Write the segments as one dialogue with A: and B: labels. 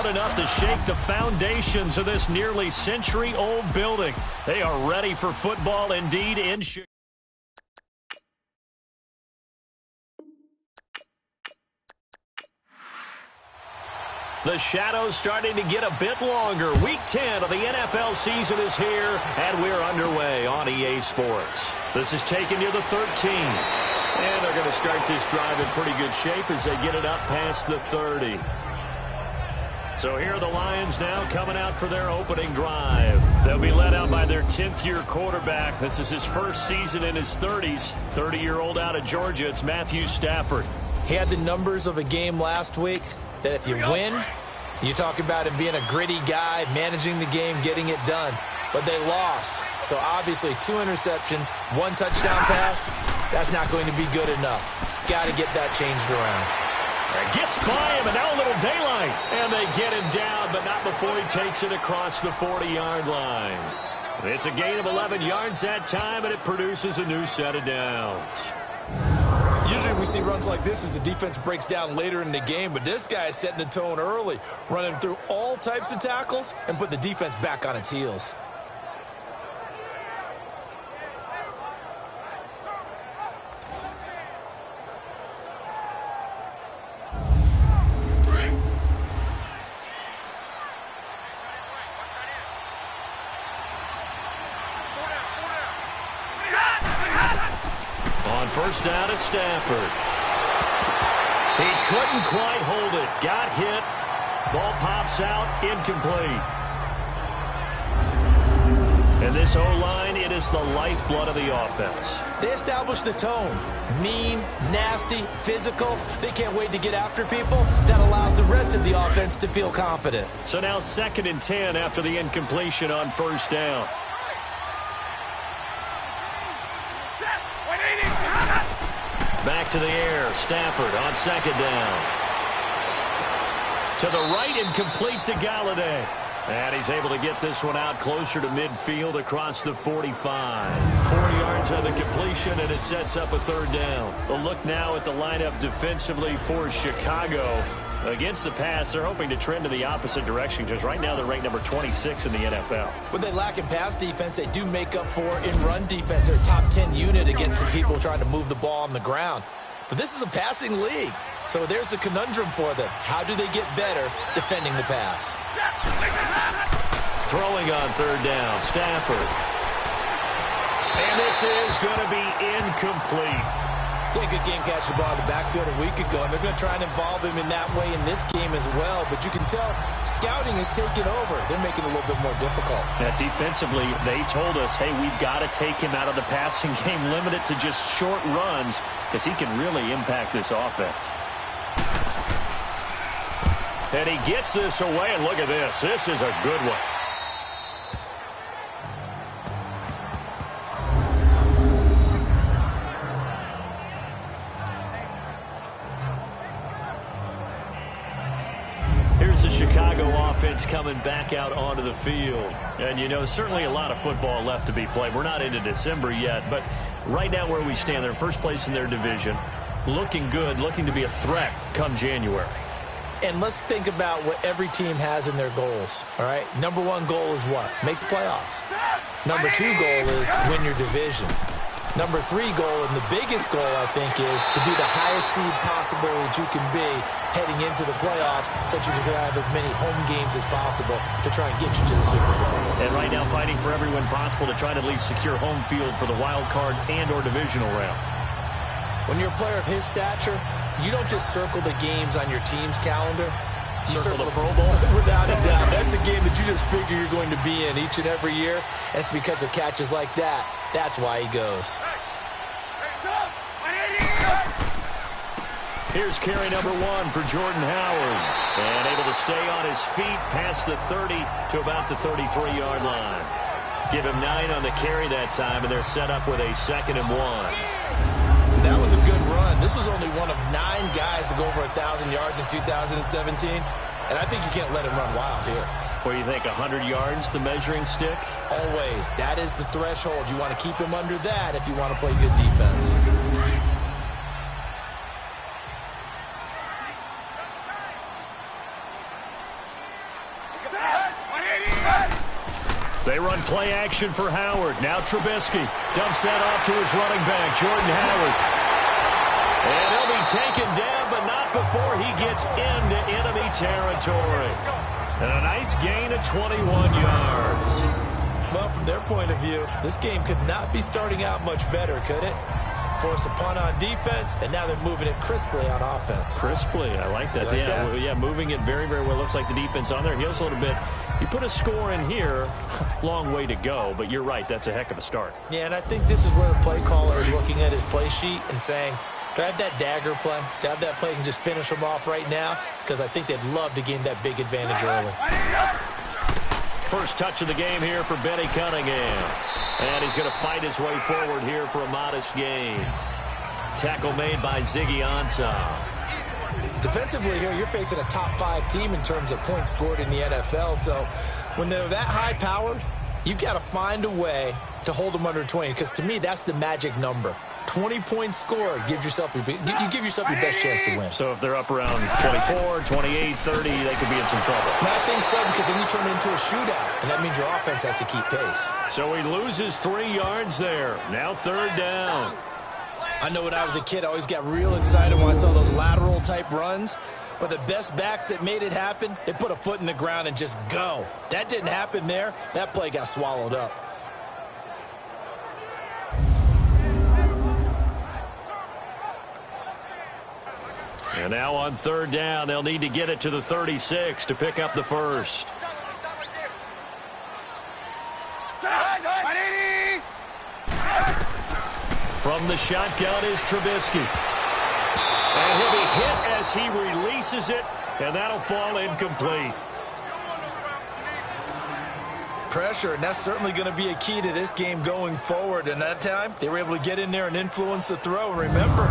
A: loud enough to shake the foundations of this nearly century-old building. They are ready for football indeed in Chicago. The shadows starting to get a bit longer. Week 10 of the NFL season is here, and we're underway on EA Sports. This is taking you the 13. And they're going to start this drive in pretty good shape as they get it up past the 30. So here are the Lions now coming out for their opening drive. They'll be led out by their 10th-year quarterback. This is his first season in his 30s. 30-year-old out of Georgia. It's Matthew Stafford.
B: He had the numbers of a game last week that if you win, you talk about him being a gritty guy, managing the game, getting it done. But they lost. So obviously 2 interceptions, 1 touchdown pass, that's not going to be good enough. Got to get that changed around.
A: Gets by him, and now a little daylight. And they get him down, but not before he takes it across the 40-yard line. It's a gain of 11 yards that time, and it produces a new set of downs.
B: Usually we see runs like this as the defense breaks down later in the game, but this guy is setting the tone early, running through all types of tackles and put the defense back on its heels.
A: First down at Stafford. He couldn't quite hold it. Got hit. Ball pops out. Incomplete. And this O-line, it is the lifeblood of the offense.
B: They established the tone. Mean, nasty, physical. They can't wait to get after people. That allows the rest of the offense to feel confident.
A: So now 2nd and 10 after the incompletion on first down. Back to the air. Stafford on 2nd down. To the right and complete to Galladay. And he's able to get this one out closer to midfield across the 45. 4 yards on the completion, and it sets up a 3rd down. A look now at the lineup defensively for Chicago. Against the pass, they're hoping to trend in the opposite direction because right now they're ranked number 26 in the NFL.
B: What they lack in pass defense, they do make up for in run defense. They're a top 10 unit against some people trying to move the ball on the ground. But this is a passing league, so there's the conundrum for them. How do they get better defending the pass?
A: Throwing on 3rd down, Stafford. And this is going to be incomplete.
B: He had a good game catching the ball in the backfield a week ago, and they're going to try and involve him in that way in this game as well. But you can tell scouting is taking over. They're making it a little bit more difficult.
A: Now, defensively, they told us, hey, we've got to take him out of the passing game, limit it to just short runs because he can really impact this offense. And he gets this away, and look at this. This is a good one. Here's the Chicago offense coming back out onto the field. And, you know, certainly a lot of football left to be played. We're not into December yet, but right now where we stand, they're first place in their division. Looking good, looking to be a threat come January.
B: And let's think about what every team has in their goals, all right? Number 1 goal is what? Make the playoffs. Number 2 goal is win your division. Number 3 goal, and the biggest goal, I think, is to be the highest seed possible that you can be heading into the playoffs so that you can have as many home games as possible to try and get you to the Super Bowl.
A: And right now fighting for every win possible to try to at least secure home field for the wild card and or divisional round.
B: When you're a player of his stature, you don't just circle the games on your team's calendar. You circle the Pro Bowl. Without a doubt. That's a game that you just figure you're going to be in each and every year. And it's because of catches like that. That's why he goes.
A: Here's carry number 1 for Jordan Howard. And able to stay on his feet past the 30 to about the 33-yard line. Give him 9 on the carry that time, and they're set up with a 2nd and 1.
B: That was a good run. This was only one of 9 guys to go over 1,000 yards in 2017. And I think you can't let him run wild here.
A: What do you think, 100 yards, the measuring stick?
B: Always. That is the threshold. You want to keep him under that if you want to play good defense.
A: They run play action for Howard. Now Trubisky dumps that off to his running back, Jordan Howard. And he'll be taken down, but not before he gets into enemy territory. And a nice gain of 21 yards.
B: Well, from their point of view, this game could not be starting out much better, could it? Force a punt on defense, and now they're moving it crisply on offense.
A: Crisply, I like that.
B: Yeah,
A: moving it very, very well. Looks like the defense on there heals a little bit. You put a score in here, long way to go, but you're right, that's a heck of a start.
B: Yeah, and I think this is where the play caller is looking at his play sheet and saying, do I have that dagger play? Do I have that play and just finish them off right now? Because I think they'd love to gain that big advantage early.
A: First touch of the game here for Benny Cunningham. And he's going to fight his way forward here for a modest gain. Tackle made by Ziggy Ansah.
B: Defensively here, you're facing a top-5 team in terms of points scored in the NFL. So when they're that high-powered, you've got to find a way to hold them under 20. Because to me, that's the magic number. 20 points scored, you give yourself your best chance to win.
A: So if they're up around 24, 28, 30, they could be in some trouble.
B: I think so, because then you turn it into a shootout, and that means your offense has to keep pace.
A: So he loses 3 yards there. Now third down.
B: I know when I was a kid, I always got real excited when I saw those lateral-type runs. But the best backs that made it happen, they put a foot in the ground and just go. That didn't happen there. That play got swallowed up.
A: And now on third down, they'll need to get it to the 36 to pick up the first. From the shotgun is Trubisky. And he'll be hit as he releases it, and that'll fall incomplete.
B: Pressure, and that's certainly going to be a key to this game going forward. And that time, they were able to get in there and influence the throw. And remember,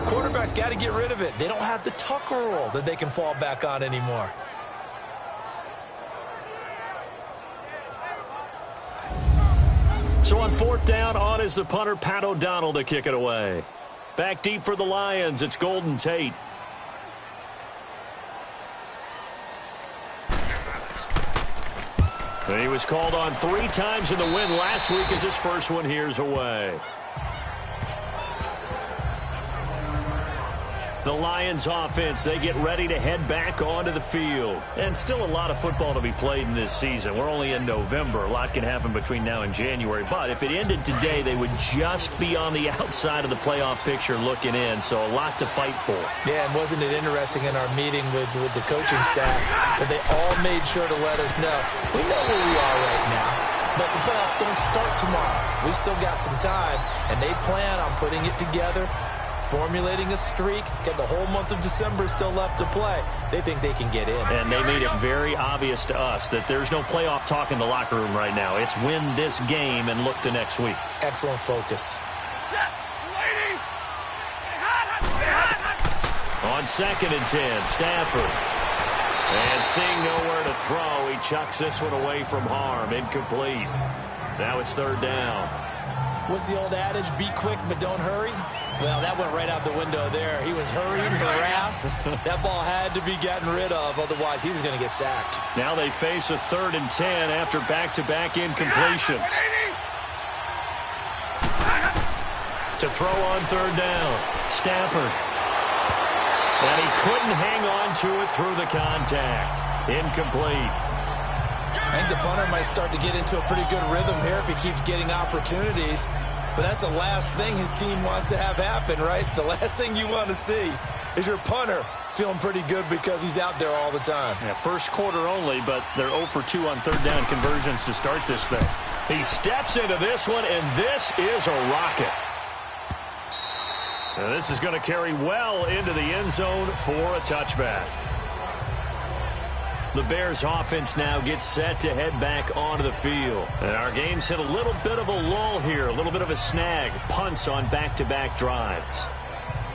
B: quarterbacks got to get rid of it. They don't have the Tucker rule that they can fall back on anymore.
A: So on fourth down, on is the punter, Pat O'Donnell, to kick it away. Back deep for the Lions, it's Golden Tate. And he was called on 3 times in the win last week as his first one here's away. The Lions offense, they get ready to head back onto the field. And still a lot of football to be played in this season. We're only in November. A lot can happen between now and January. But if it ended today, they would just be on the outside of the playoff picture looking in. So a lot to fight for.
B: Yeah, and wasn't it interesting in our meeting with the coaching staff that they all made sure to let us know, we know where we are right now. But the playoffs don't start tomorrow. We still got some time, and they plan on putting it together, formulating a streak, get the whole month of December still left to play. They think they can get in.
A: And they made it very obvious to us that there's no playoff talk in the locker room right now. It's win this game and look to next week.
B: Excellent focus.
A: On 2nd and 10, Stafford. And seeing nowhere to throw, he chucks this one away from harm. Incomplete. Now it's third down.
B: What's the old adage? Be quick, but don't hurry. Well, that went right out the window there. He was hurried, harassed. That ball had to be gotten rid of, otherwise he was going to get sacked.
A: Now they face a 3rd and 10 after back-to-back incompletions. To throw on third down, Stafford. And he couldn't hang on to it through the contact. Incomplete.
B: I think the punter might start to get into a pretty good rhythm here if he keeps getting opportunities. But that's the last thing his team wants to have happen, right? The last thing you want to see is your punter feeling pretty good because he's out there all the time.
A: Yeah, first quarter only, but they're 0 for 2 on third down conversions to start this thing. He steps into this one, and this is a rocket. Now this is going to carry well into the end zone for a touchback. The Bears offense now gets set to head back onto the field. And our game's hit a little bit of a lull here, a little bit of a snag. Punts on back-to-back drives.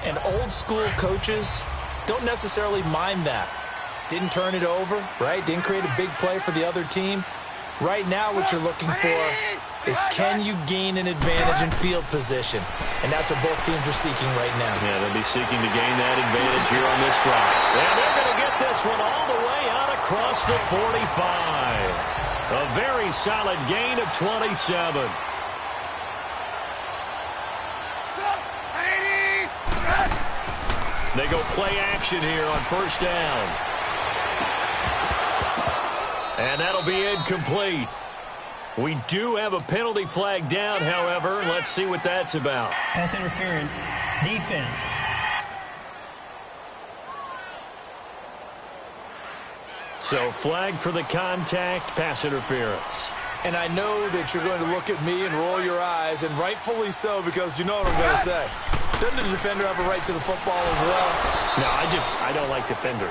B: And old-school coaches don't necessarily mind that. Didn't turn it over, right? Didn't create a big play for the other team. Right now what you're looking for is can you gain an advantage in field position? And that's what both teams are seeking right now.
A: Yeah, they'll be seeking to gain that advantage here on this drive. And they're going to get this one all the way out of across the 45. A very solid gain of 27. They go play action here on first down. And that'll be incomplete. We do have a penalty flag down, however. Let's see what that's about.
C: Pass interference, defense.
A: So flag for the contact, pass interference.
B: And I know that you're going to look at me and roll your eyes, and rightfully so, because you know what I'm going to say. Doesn't the defender have a right to the football as well?
A: No, I don't like defenders.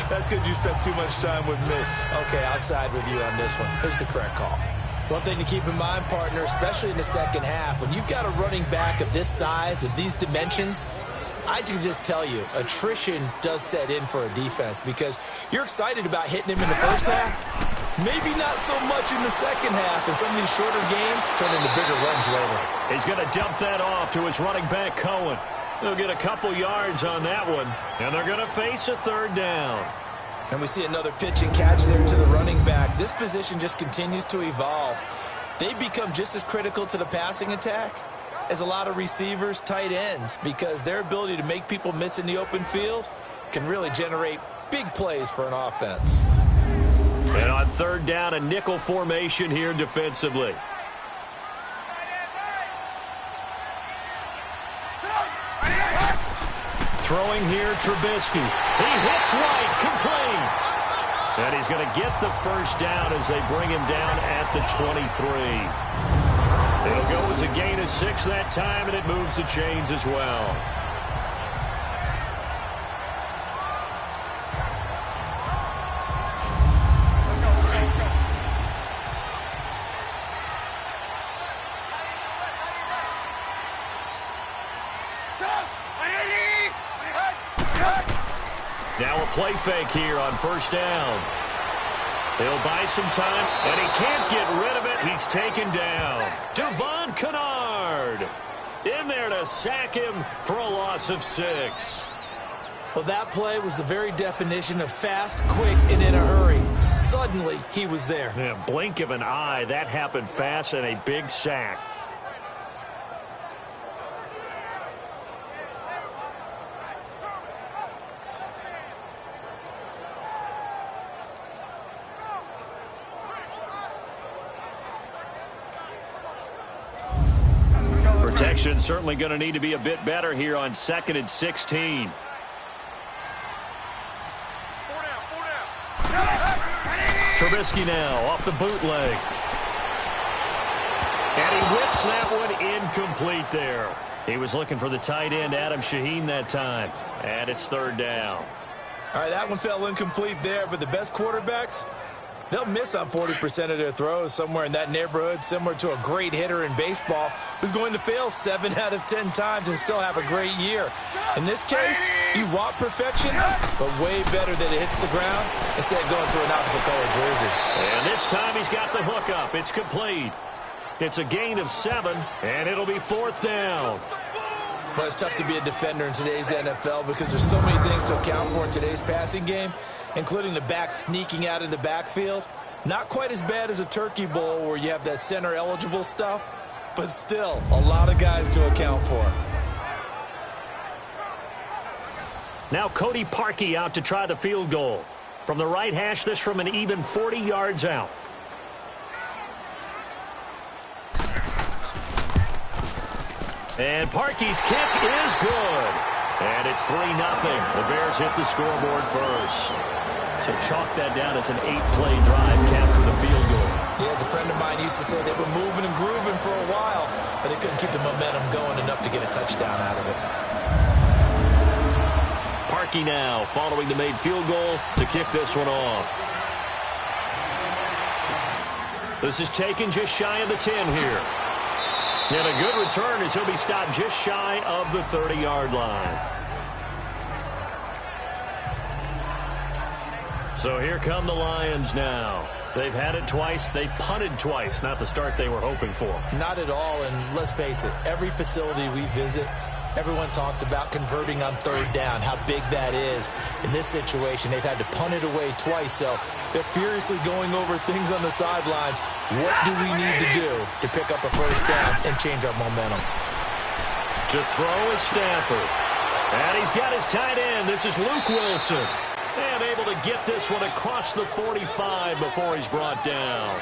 B: That's because you spent too much time with me. Okay, I'll side with you on this one. Here's the correct call. One thing to keep in mind, partner, especially in the second half, when you've got a running back of this size, of these dimensions, I can just tell you, attrition does set in for a defense because you're excited about hitting him in the first half. Maybe not so much in the second half, and some of these shorter gains turn into bigger runs later.
A: He's going to dump that off to his running back, Cohen. They'll get a couple yards on that one, and they're going to face a third down.
B: And we see another pitch and catch there to the running back. This position just continues to evolve. They become just as critical to the passing attack as a lot of receivers, tight ends, because their ability to make people miss in the open field can really generate big plays for an offense.
A: And on third down, a nickel formation here defensively. Throwing here, Trubisky. He hits right, complete. And he's going to get the first down as they bring him down at the 23. It'll go as a gain of 6 that time, and it moves the chains as well. Now a play fake here on first down. He'll buy some time, and he can't get rid of it. He's taken down. Devon Kennard in there to sack him for a loss of 6.
B: Well, that play was the very definition of fast, quick, and in a hurry. Suddenly, he was there.
A: Yeah, blink of an eye. That happened fast and a big sack. Protection certainly going to need to be a bit better here on 2nd and 16. Trubisky now off the bootleg. And he whips that one incomplete there. He was looking for the tight end, Adam Shaheen, that time. And it's third down.
B: All right, that one fell incomplete there, but the best quarterbacks, they'll miss on 40% of their throws, somewhere in that neighborhood, similar to a great hitter in baseball who's going to fail 7 out of 10 times and still have a great year. In this case, you want perfection, but way better that it hits the ground instead of going to an opposite color jersey.
A: And this time he's got the hook up. It's complete. It's a gain of 7, and it'll be fourth down.
B: Well, it's tough to be a defender in today's NFL because there's so many things to account for in today's passing game, including the back sneaking out of the backfield. Not quite as bad as a turkey bowl where you have that center-eligible stuff, but still a lot of guys to account for.
A: Now Cody Parkey out to try the field goal. From the right hash, this from an even 40 yards out. And Parkey's kick is good. And it's 3-0. The Bears hit the scoreboard first. So chalk that down as an 8-play drive, capture the field goal.
B: Yeah, as a friend of mine used to say, they were moving and grooving for a while, but they couldn't keep the momentum going enough to get a touchdown out of it.
A: Parkey now following the made field goal to kick this one off. This is taken just shy of the 10 here. And a good return as he'll be stopped just shy of the 30-yard line. So here come the Lions now. They've had it twice. They've punted twice. Not the start they were hoping for.
B: Not at all, and let's face it, every facility we visit, Everyone talks about converting on third down, how big that is. In this situation, they've had to punt it away twice, so they're furiously going over things on the sidelines. What do we need to do to pick up a first down and change our momentum?
A: To throw is Stafford. And he's got his tight end. This is Luke Wilson. And able to get this one across the 45 before he's brought down.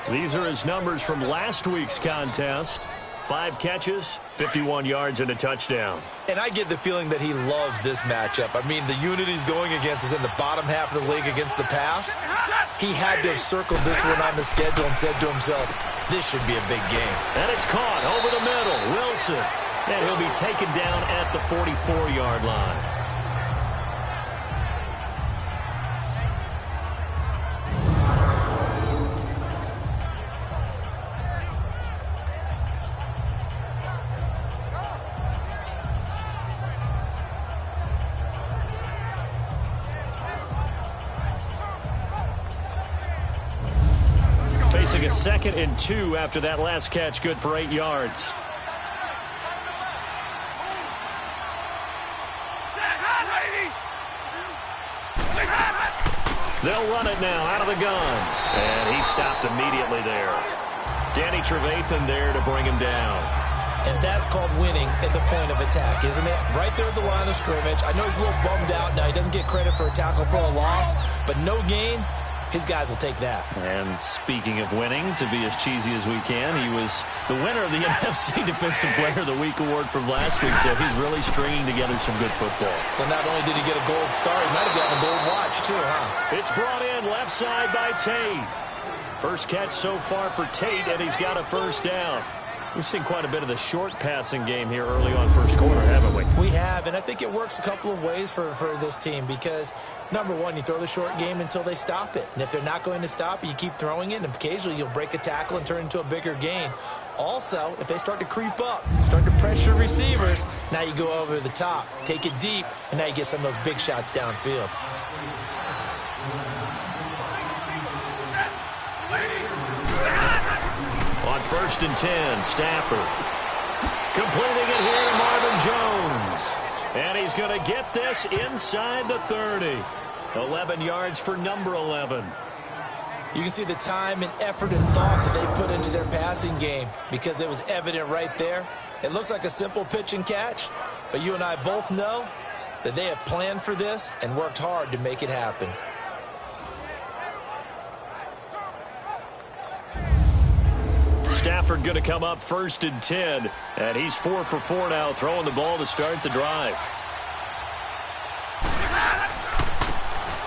A: These are his numbers from last week's contest. 5 catches, 51 yards, and a touchdown.
B: And I get the feeling that he loves this matchup. I mean, the unit he's going against is in the bottom half of the league against the pass. He had to have circled this one on the schedule and said to himself, this should be a big game.
A: And it's caught over the middle. Wilson. And he'll be taken down at the 44-yard line. Facing a 2nd and 2 after that last catch, good for 8 yards. They'll run it now out of the gun. And he stopped immediately there. Danny Trevathan there to bring him down.
B: And that's called winning at the point of attack, isn't it? Right there at the line of scrimmage. I know he's a little bummed out now. He doesn't get credit for a tackle for a loss, but no gain. His guys will take that.
A: And speaking of winning, to be as cheesy as we can, he was the winner of the NFC Defensive Player of the Week award from last week, so he's really stringing together some good football.
B: So not only did he get a gold star, he might have gotten a gold watch too, huh?
A: It's brought in left side by Tate. First catch so far for Tate, and he's got a first down. We've seen quite a bit of the short passing game here early on first quarter, haven't we?
B: We have, and I think it works a couple of ways for this team because, number one, you throw the short game until they stop it. And if they're not going to stop it, you keep throwing it, and occasionally you'll break a tackle and turn it into a bigger gain. Also, if they start to creep up, start to pressure receivers, now you go over the top, take it deep, and now you get some of those big shots downfield.
A: On 1st and 10, Stafford. Completing it here to Marvin Jones. And he's going to get this inside the 30. 11 yards for number 11.
B: You can see the time and effort and thought that they put into their passing game because it was evident right there. It looks like a simple pitch and catch, but you and I both know that they have planned for this and worked hard to make it happen.
A: Stafford going to come up 1st and 10, and he's 4 for 4 now, throwing the ball to start the drive.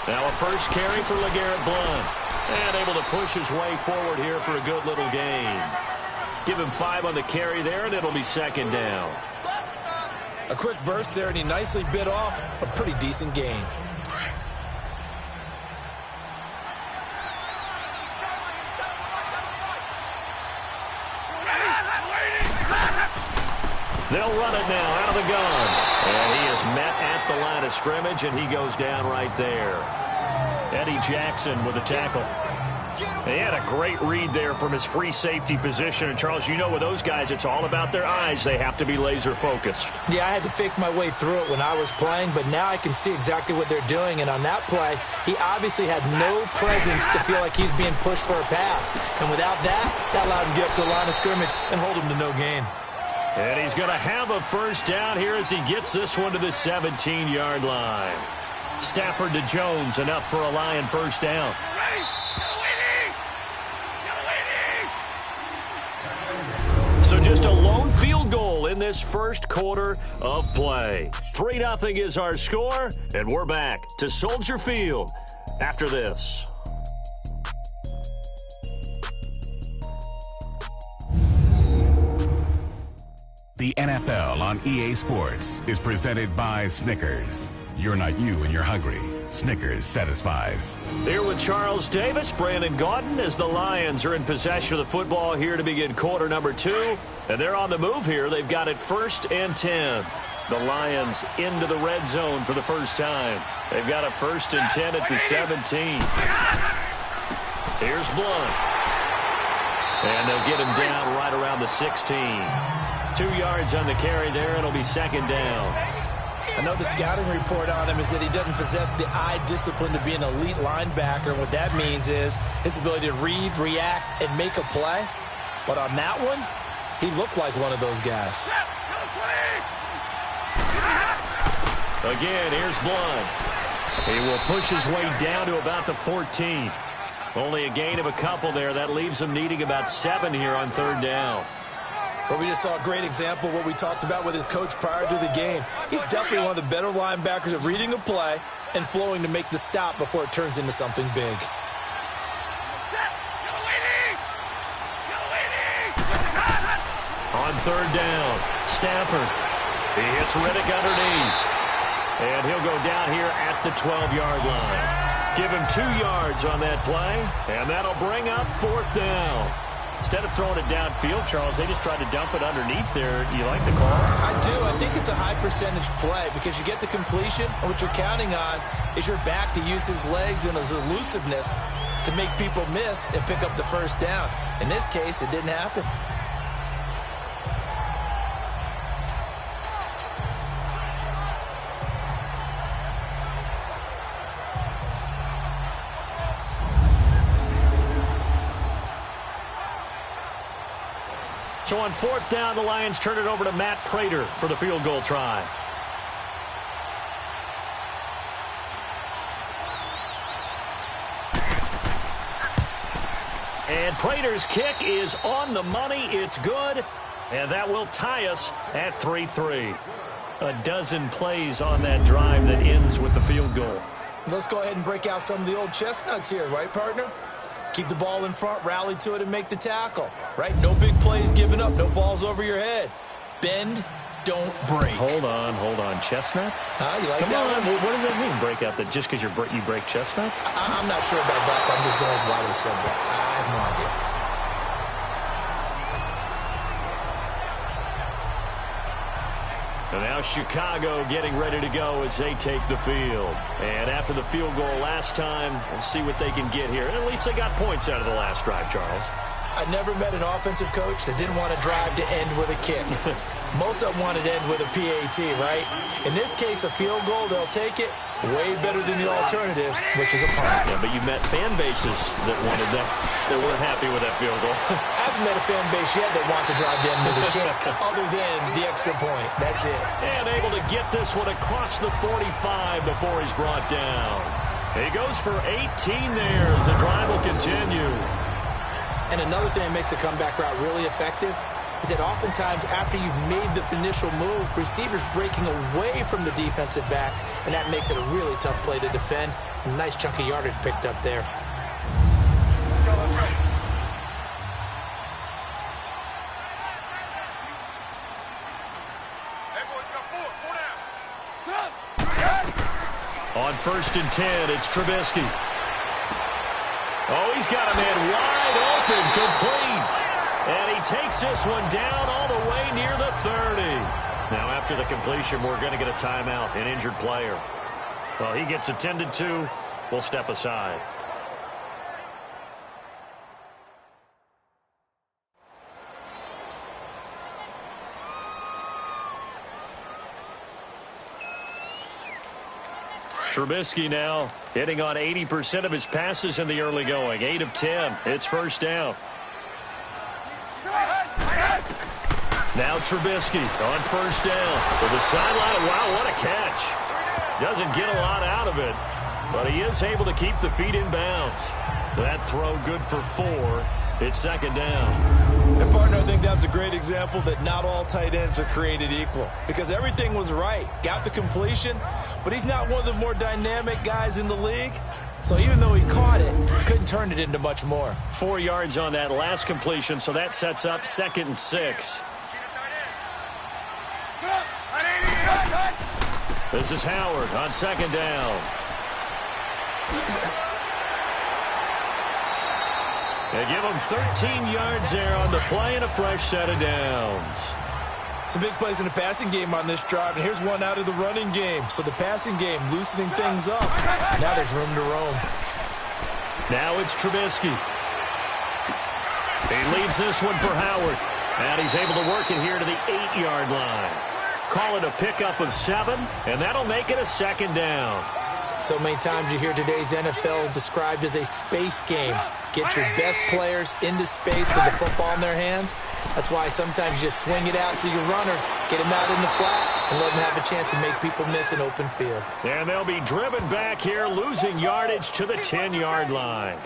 A: Now a first carry for LeGarrette Blount, and able to push his way forward here for a good little gain. Give him 5 on the carry there, and it'll be 2nd down.
B: A quick burst there, and he nicely bit off a pretty decent gain.
A: They'll run it now out of the gun. And he is met at the line of scrimmage, and he goes down right there. Eddie Jackson with a tackle. He had a great read there from his free safety position. And, Charles, you know with those guys, it's all about their eyes. They have to be laser-focused.
B: Yeah, I had to fake my way through it when I was playing, but now I can see exactly what they're doing. And on that play, he obviously had no presence to feel like he's being pushed for a pass. And without that, that allowed him to get up to the line of scrimmage and hold him to no gain.
A: And he's going to have a first down here as he gets this one to the 17-yard line. Stafford to Jones, enough for a Lion first down. So just a lone field goal in this first quarter of play. 3-0 is our score, and we're back to Soldier Field after this.
D: The NFL on EA Sports is presented by Snickers. You're not you when you're hungry. Snickers satisfies.
A: Here with Charles Davis, Brandon Gaudin, as the Lions are in possession of the football here to begin quarter number 2. And they're on the move here. They've got it 1st and 10. The Lions into the red zone for the first time. They've got it 1st and 10 at the 17. Here's Blount. And they'll get him down right around the 16. 2 yards on the carry there. It'll be second down.
B: I know the scouting report on him is that he doesn't possess the eye discipline to be an elite linebacker. And what that means is his ability to read, react, and make a play. But on that one, he looked like one of those guys.
A: Again, here's Blunt. He will push his way down to about the 14. Only a gain of a couple there. That leaves him needing about 7 here on third down.
B: But we just saw a great example of what we talked about with his coach prior to the game. He's definitely one of the better linebackers at reading a play and flowing to make the stop before it turns into something big.
A: On third down, Stafford. He hits Riddick underneath. And he'll go down here at the 12-yard line. Give him 2 yards on that play, and that'll bring up fourth down. Instead of throwing it downfield, Charles, they just tried to dump it underneath there. You like the call?
B: I do. I think it's a high-percentage play because you get the completion, and what you're counting on is your back to use his legs and his elusiveness to make people miss and pick up the first down. In this case, it didn't happen.
A: So on fourth down, the Lions turn it over to Matt Prater for the field goal try. And Prater's kick is on the money. It's good. And that will tie us at 3-3. A dozen plays on that drive that ends with the field goal.
B: Let's go ahead and break out some of the old chestnuts here, right, partner? Keep the ball in front, rally to it, and make the tackle, right? No big plays given up, no balls over your head. Bend, don't break.
A: Hold on. Chestnuts?
B: You like
A: Come
B: that
A: on.
B: one?
A: What does that mean, break out? That just because you break chestnuts?
B: I'm not sure about that, but I'm just going with why they said that. I have no idea.
A: And now Chicago getting ready to go as they take the field. And after the field goal last time, we'll see what they can get here. At least they got points out of the last drive, Charles.
B: I never met an offensive coach that didn't want to drive to end with a kick. Most of them wanted to end with a PAT, right? In this case, a field goal, they'll take it. Way better than the alternative, which is a punt.
A: Yeah, but you met fan bases that wanted that. They weren't happy with that field goal.
B: I haven't met a fan base yet that wants to drive to end with a kick other than the extra point. That's it.
A: And able to get this one across the 45 before he's brought down. He goes for 18 there as the drive will continue.
B: And another thing that makes the comeback route really effective is that oftentimes after you've made the initial move, receivers breaking away from the defensive back, and that makes it a really tough play to defend. A nice chunk of yardage picked up there.
A: On 1st and 10, it's Trubisky. Oh, he's got a man wide open, complete. And he takes this one down all the way near the 30. Now, after the completion, we're going to get a timeout, an injured player. Well, he gets attended to. We'll step aside. Trubisky now hitting on 80% of his passes in the early going. 8 of 10. It's first down. Now Trubisky on first down to the sideline. Wow, what a catch. Doesn't get a lot out of it, but he is able to keep the feet in bounds. That throw good for 4. It's second down.
B: And partner, I think that's a great example that not all tight ends are created equal because everything was right. Got the completion, but he's not one of the more dynamic guys in the league. So even though he caught it, couldn't turn it into much more.
A: 4 yards on that last completion, so that sets up 2nd and 6. This is Howard on second down. They give him 13 yards there on the play and a fresh set of downs.
B: Some big plays in the passing game on this drive, and here's one out of the running game. So the passing game loosening things up. Now there's room to roam.
A: Now it's Trubisky. He leads this one for Howard. And he's able to work it here to the 8-yard line. Call it a pickup of 7, and that'll make it a second down.
B: So many times you hear today's NFL described as a space game. Get your best players into space with the football in their hands. That's why sometimes you just swing it out to your runner, get him out in the flat, and let him have a chance to make people miss an open field.
A: And they'll be driven back here, losing yardage to the 10-yard line.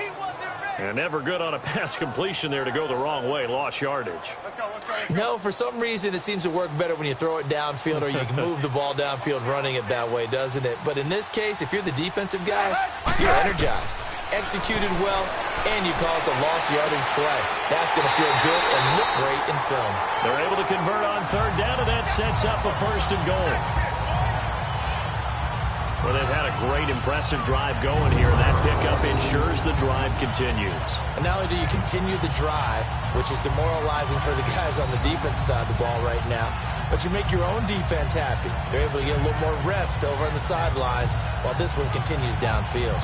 A: And never good on a pass completion there to go the wrong way. Lost yardage.
B: No, for some reason it seems to work better when you throw it downfield or you can move the ball downfield running it that way, doesn't it? But in this case, if you're the defensive guys, you're energized, executed well, and you caused a lost yardage play. That's going to feel good and look great in film.
A: They're able to convert on third down, and that sets up a first and goal. Well, they've had a great, impressive drive going here. That pickup ensures the drive continues.
B: And not only do you continue the drive, which is demoralizing for the guys on the defensive side of the ball right now, but you make your own defense happy. They're able to get a little more rest over on the sidelines while this one continues downfield.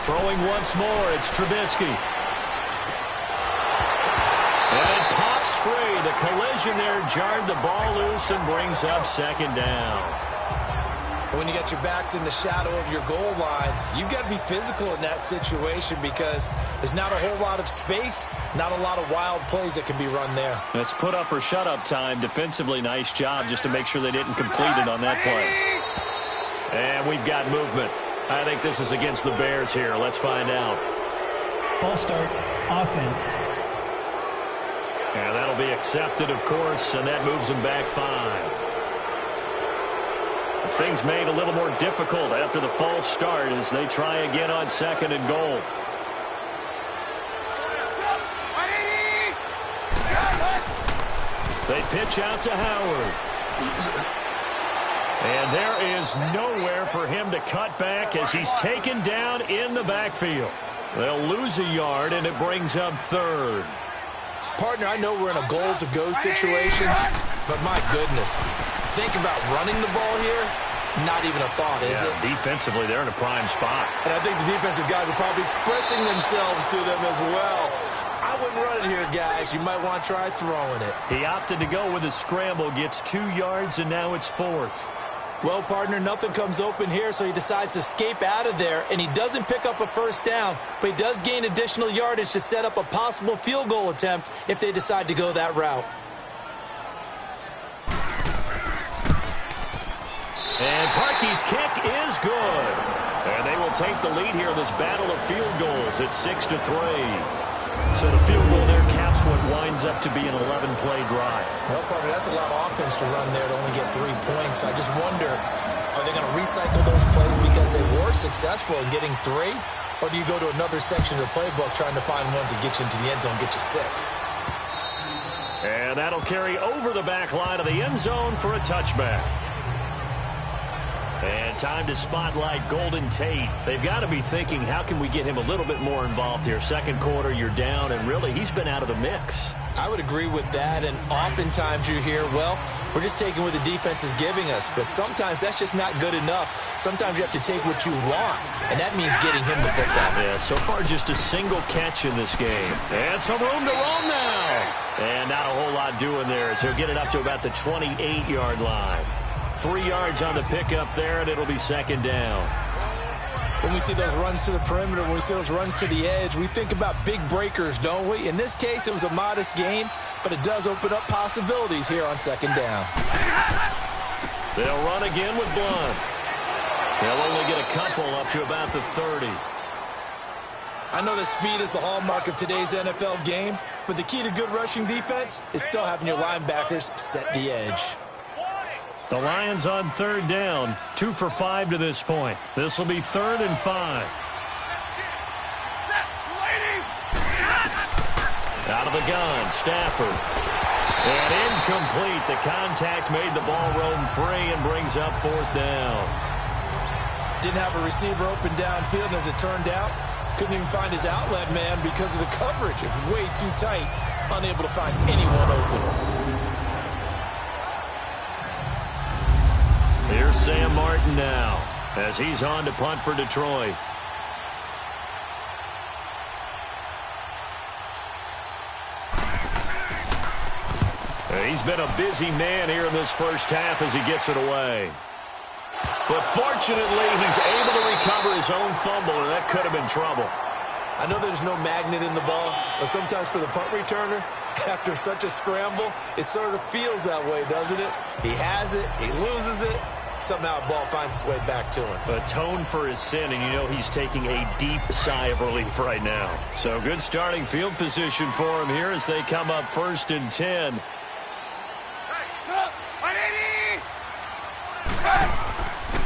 A: Throwing once more, it's Trubisky. And it pops free. The collision there jarred the ball loose and brings up second down.
B: When you got your backs in the shadow of your goal line, you've got to be physical in that situation because there's not a whole lot of space, not a lot of wild plays that can be run there.
A: It's put up or shut up time. Defensively, nice job just to make sure they didn't complete it on that play. And we've got movement. I think this is against the Bears here. Let's find out.
C: False start, offense.
A: And that'll be accepted, of course, and that moves them back 5. Things made a little more difficult after the false start as they try again on second and goal. They pitch out to Howard. And there is nowhere for him to cut back as he's taken down in the backfield. They'll lose a yard, and it brings up third.
B: Partner, I know we're in a goal-to-go situation, but my goodness, think about running the ball here. Not even a thought, is it?
A: Defensively, they're in a prime spot.
B: And I think the defensive guys are probably expressing themselves to them as well. I wouldn't run it here, guys. You might want to try throwing it.
A: He opted to go with a scramble, gets 2 yards, and now it's 4th.
B: Well, partner, nothing comes open here, so he decides to escape out of there, and he doesn't pick up a first down, but he does gain additional yardage to set up a possible field goal attempt if they decide to go that route.
A: And Parkey's kick is good. And they will take the lead here in this battle of field goals at 6-3. So the field goal there caps what winds up to be an 11-play drive.
B: Well, partner, that's a lot of offense to run there to only get 3 points. So I just wonder, are they going to recycle those plays because they were successful in getting 3? Or do you go to another section of the playbook trying to find ones that get you into the end zone, get you 6?
A: And that'll carry over the back line of the end zone for a touchback. And time to spotlight Golden Tate. They've got to be thinking, how can we get him a little bit more involved here? Second quarter, you're down, and really, he's been out of the mix.
B: I would agree with that, and oftentimes you hear, well, we're just taking what the defense is giving us. But sometimes that's just not good enough. Sometimes you have to take what you want, and that means getting him the football.
A: Yeah, so far just a single catch in this game. And some room to roam now. And not a whole lot doing there as he'll get it up to about the 28-yard line. 3 yards on the pickup there, and it'll be second down.
B: When we see those runs to the perimeter, when we see those runs to the edge, we think about big breakers, don't we? In this case, it was a modest gain, but it does open up possibilities here on second down.
A: They'll run again with Blunt. They'll only get a couple up to about the 30.
B: I know that speed is the hallmark of today's NFL game, but the key to good rushing defense is still having your linebackers set the edge.
A: The Lions on third down, 2 for 5 to this point. This will be 3rd and 5. Out of the gun, Stafford. And incomplete. The contact made the ball roam free and brings up 4th down.
B: Didn't have a receiver open downfield, and as it turned out, couldn't even find his outlet man because of the coverage. It was way too tight, unable to find anyone open.
A: Here's Sam Martin now as he's on to punt for Detroit. He's been a busy man here in this first half as he gets it away. But fortunately, he's able to recover his own fumble, and that could have been trouble.
B: I know there's no magnet in the ball, but sometimes for the punt returner, after such a scramble, it sort of feels that way, doesn't it? He has it, he loses it, somehow the ball finds its way back to him.
A: Atone for his sin, and you know he's taking a deep sigh of relief right now. So good starting field position for him here as they come up 1st and 10.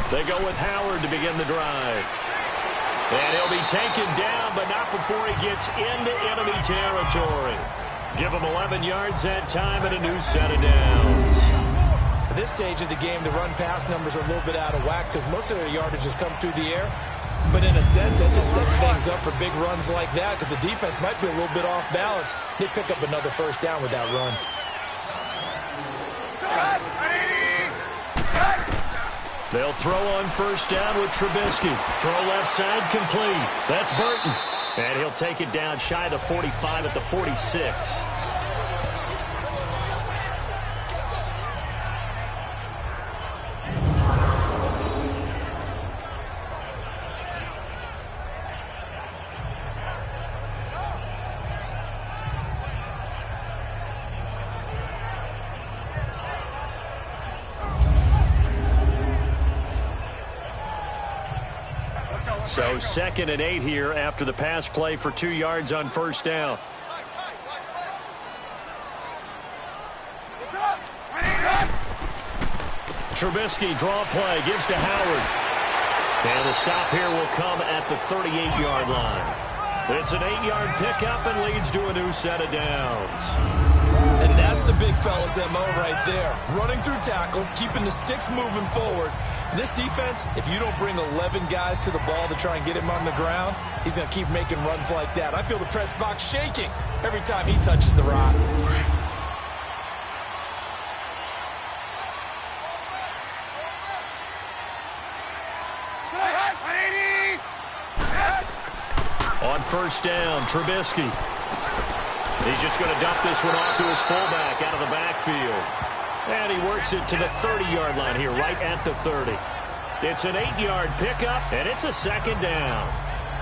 A: They go with Howard to begin the drive. And he'll be taken down, but not before he gets into enemy territory. Give him 11 yards that time and a new set of downs.
B: At this stage of the game, the run-pass numbers are a little bit out of whack because most of their yardage has come through the air. But in a sense, that just sets things up for big runs like that because the defense might be a little bit off balance. They pick up another first down with that run.
A: They'll throw on 1st down with Trubisky. Throw left side complete. That's Burton. And he'll take it down shy of the 45 at the 46. So 2nd and 8 here after the pass play for 2 yards on 1st down. Trubisky draw play, gives to Howard. And the stop here will come at the 38-yard line. It's an 8-yard pickup and leads to a new set of downs.
B: And that's the big fella's MO right there. Running through tackles, keeping the sticks moving forward. This defense, if you don't bring 11 guys to the ball to try and get him on the ground, he's going to keep making runs like that. I feel the press box shaking every time he touches the rock.
A: On 1st down, Trubisky. He's just going to dump this one off to his fullback out of the backfield. And he works it to the 30-yard line here, right at the 30. It's an 8-yard pickup, and it's a 2nd down.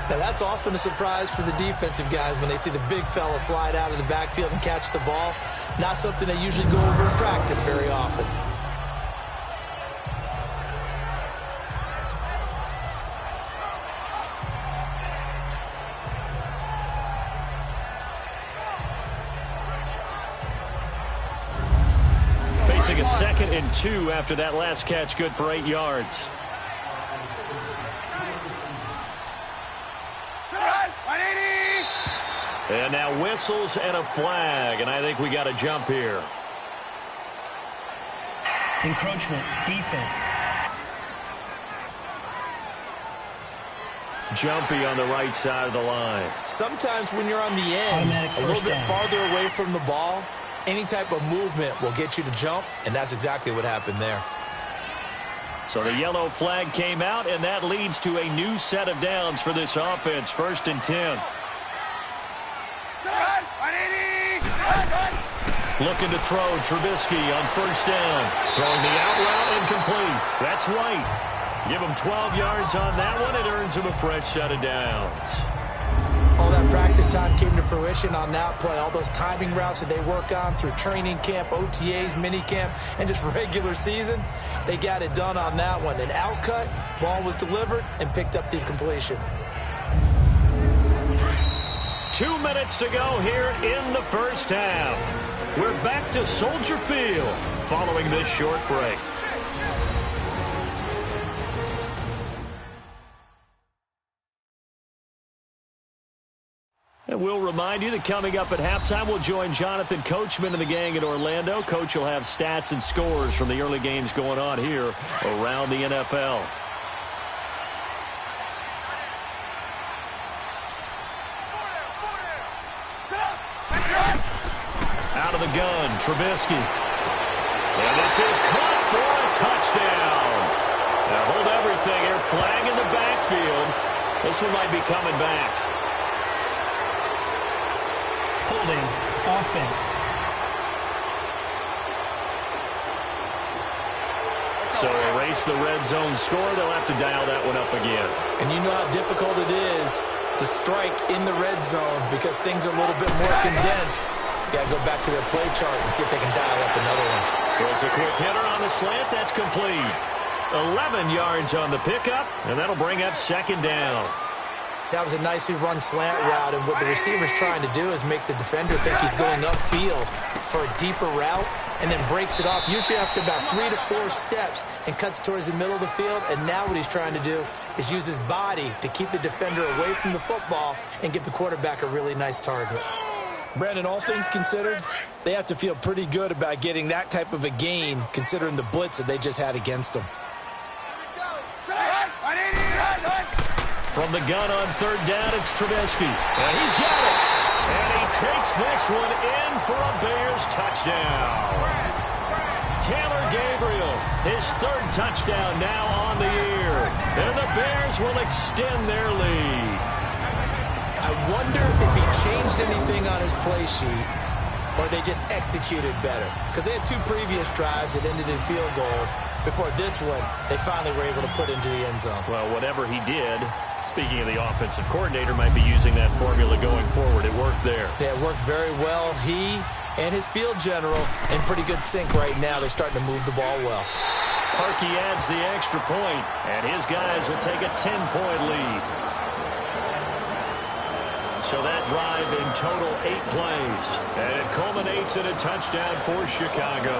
B: Now, that's often a surprise for the defensive guys when they see the big fella slide out of the backfield and catch the ball. Not something they usually go over in practice very often.
A: Facing a 2nd and 2 after that last catch, good for 8 yards. And now whistles and a flag, and I think we got a jump here.
C: Encroachment, defense.
A: Jumpy on the right side of the line.
B: Sometimes when you're on the end, a little bit farther away from the ball, any type of movement will get you to jump, and that's exactly what happened there.
A: So the yellow flag came out, and that leads to a new set of downs for this offense. 1st and 10. Looking to throw, Trubisky on 1st down. Throwing the out route incomplete. That's White. Give him 12 yards on that one. It earns him a fresh set of downs.
B: All that practice time came to fruition on that play. All those timing routes that they work on through training camp, OTAs, mini camp, and just regular season, they got it done on that one. An outcut, ball was delivered, and picked up the completion.
A: 2 minutes to go here in the first half. We're back to Soldier Field following this short break. And we'll remind you that coming up at halftime, we'll join Jonathan Coachman and the gang in Orlando. Coach will have stats and scores from the early games going on here around the NFL. Out of the gun, Trubisky. And this is caught for a touchdown. Now hold everything here. Flag in the backfield. This one might be coming back.
C: Holding offense.
A: So erase the red zone score. They'll have to dial that one up again.
B: And you know how difficult it is to strike in the red zone because things are a little bit more condensed. You got to go back to their play chart and see if they can dial up another one.
A: Throws a quick hitter on the slant. That's complete. 11 yards on the pickup, and that'll bring up second down.
B: That was a nicely run slant route, and what the receiver's trying to do is make the defender think he's going upfield for a deeper route and then breaks it off, usually after about 3 to 4 steps, and cuts towards the middle of the field. And now what he's trying to do is use his body to keep the defender away from the football and give the quarterback a really nice target.
E: Brandon, all things considered, they have to feel pretty good about getting that type of a gain considering the blitz that they just had against them.
A: From the gun on third down, it's Trubisky. And he's got it. And he takes this one in for a Bears touchdown. Taylor Gabriel, his third touchdown now on the year. And the Bears will extend their lead.
B: I wonder if he changed anything on his play sheet or they just executed better. Because they had 2 previous drives that ended in field goals. Before this one, they finally were able to put into the end zone.
A: Well, whatever he did, speaking of the offensive coordinator, might be using that formula going forward. It worked there.
B: Yeah, it worked very well. He and his field general in pretty good sync right now. They're starting to move the ball well.
A: Parkey adds the extra point, and his guys will take a 10-point lead. So that drive in total 8 plays, and it culminates in a touchdown for Chicago.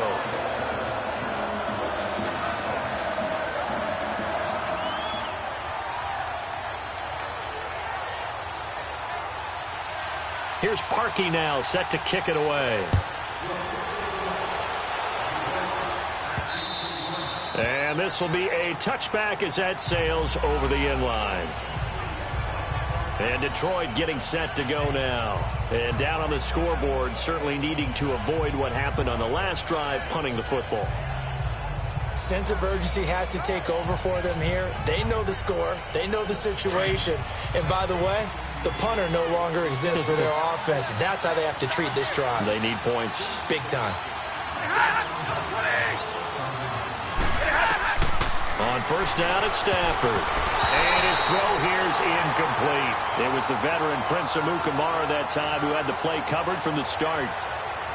A: Here's Parkey now, set to kick it away. And this will be a touchback as that sails over the end line. And Detroit getting set to go now. And down on the scoreboard, certainly needing to avoid what happened on the last drive, punting the football.
B: Sense of urgency has to take over for them here. They know the score. They know the situation. And by the way, the punter no longer exists for their offense. That's how they have to treat this drive.
A: They need points.
B: Big time.
A: On first down, it's Stafford. And his throw here's incomplete. It was the veteran Prince Amukamara that time who had the play covered from the start.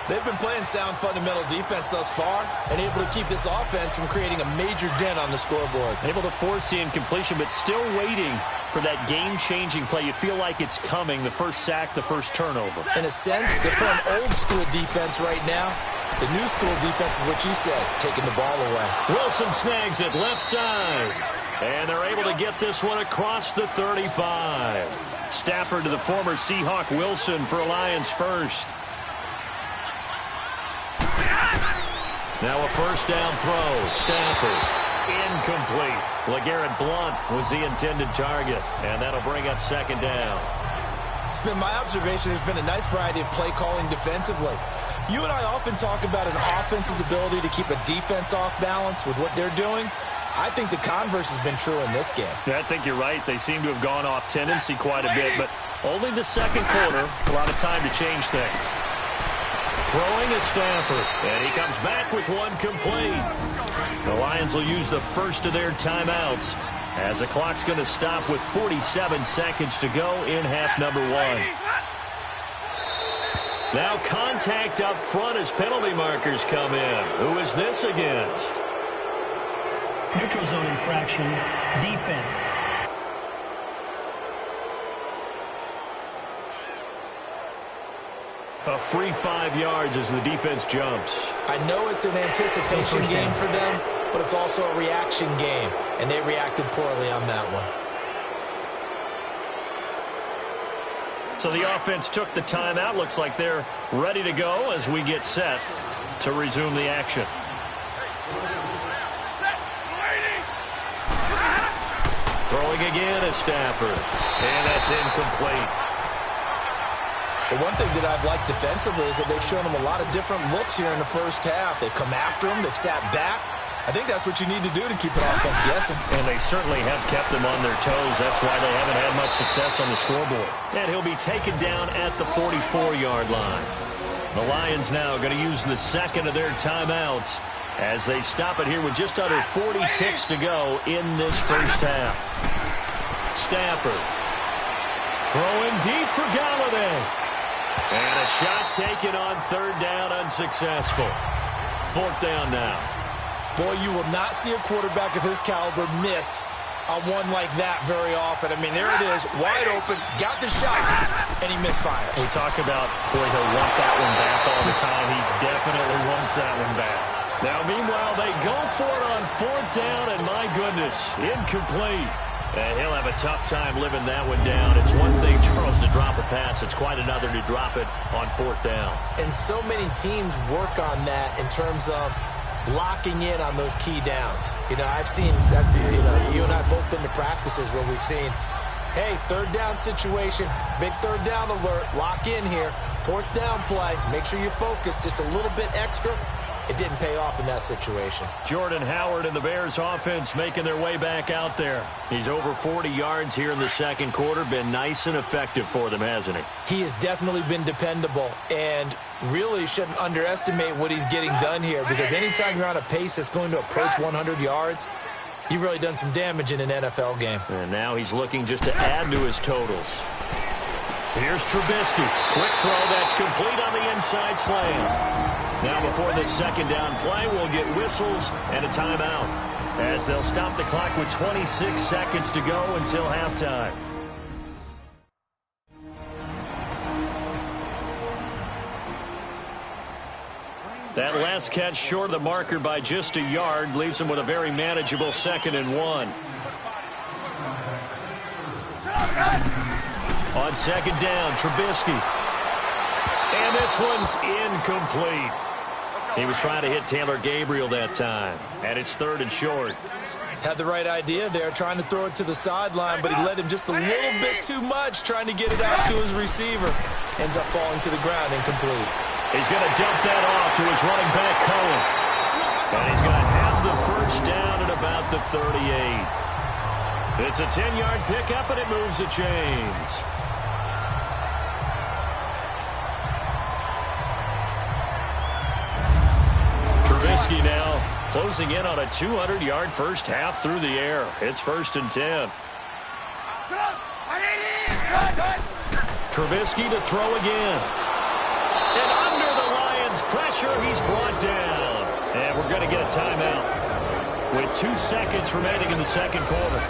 E: They've been playing sound fundamental defense thus far and able to keep this offense from creating a major dent on the scoreboard.
A: Able to force the incompletion, but still waiting for that game-changing play. You feel like it's coming, the first sack, the first turnover.
B: In a sense, they're playing old-school defense right now. The new school defense is what you said, taking the ball away.
A: Wilson snags it left side. And they're able to get this one across the 35. Stafford to the former Seahawk Wilson for a Lions first. Now a first down throw. Stafford. Incomplete. LeGarrette Blount was the intended target. And that'll bring up second down.
E: It's been my observation there's been a nice variety of play calling defensively. You and I often talk about an offense's ability to keep a defense off balance with what they're doing. I think the converse has been true in this game.
A: Yeah, I think you're right. They seem to have gone off tendency quite a bit, but only the second quarter, a lot of time to change things. Throwing is Stafford, and he comes back with one complete. The Lions will use the first of their timeouts as the clock's going to stop with 47 seconds to go in half number 1. Now contact up front as penalty markers come in. Who is this against?
C: Neutral zone infraction, defense.
A: A free 5 yards as the defense jumps.
B: I know it's an anticipation game for them, but it's also a reaction game, and they reacted poorly on that one.
A: So the offense took the timeout. Looks like they're ready to go as we get set to resume the action. Throwing again is Stafford. And that's incomplete.
E: The one thing that I've liked defensively is that they've shown him a lot of different looks here in the first half. They've come after him. They've sat back. I think that's what you need to do to keep an offense guessing.
A: And they certainly have kept them on their toes. That's why they haven't had much success on the scoreboard. And he'll be taken down at the 44-yard line. The Lions now going to use the second of their timeouts as they stop it here with just under 40 ticks to go in this first half. Stafford throwing deep for Galladay. And a shot taken on third down, unsuccessful. Fourth down now.
E: Boy, you will not see a quarterback of his caliber miss on one like that very often. I mean, there it is, wide open, got the shot, and he misfires.
A: We talk about, boy, he'll want that one back all the time. He definitely wants that one back. Now, meanwhile, they go for it on fourth down, and my goodness, incomplete. He'll have a tough time living that one down. It's one thing, Charles, to drop a pass. It's quite another to drop it on fourth down.
B: And so many teams work on that in terms of locking in on those key downs. You know, I've seen that, you and I both been to practices where we've seen, hey, third down situation, big third down alert, lock in here, fourth down play, make sure you focus just a little bit extra. It didn't pay off in that situation.
A: Jordan Howard and the Bears offense making their way back out there. He's over 40 yards here in the second quarter. Been nice and effective for them, hasn't he?
B: He has definitely been dependable and really shouldn't underestimate what he's getting done here, because anytime you're on a pace that's going to approach 100 yards, you've really done some damage in an NFL game.
A: And now he's looking just to add to his totals. Here's Trubisky. Quick throw that's complete on the inside slam. Now before this second down play, we'll get whistles and a timeout as they'll stop the clock with 26 seconds to go until halftime. That last catch short of the marker by just a yard leaves him with a very manageable 2nd and 1. On second down, Trubisky. And this one's incomplete. He was trying to hit Taylor Gabriel that time. And it's 3rd and short.
B: Had the right idea there, trying to throw it to the sideline, but he let him just a little bit too much, trying to get it out to his receiver. Ends up falling to the ground, incomplete.
A: He's going to dump that off to his running back, Cohen. And he's going to have the first down at about the 38. It's a 10-yard pickup, and it moves the chains. Trubisky now closing in on a 200-yard first half through the air. It's 1st and 10. Trubisky to throw again. And under the Lions' pressure, he's brought down. And we're going to get a timeout with 2 seconds remaining in the second quarter.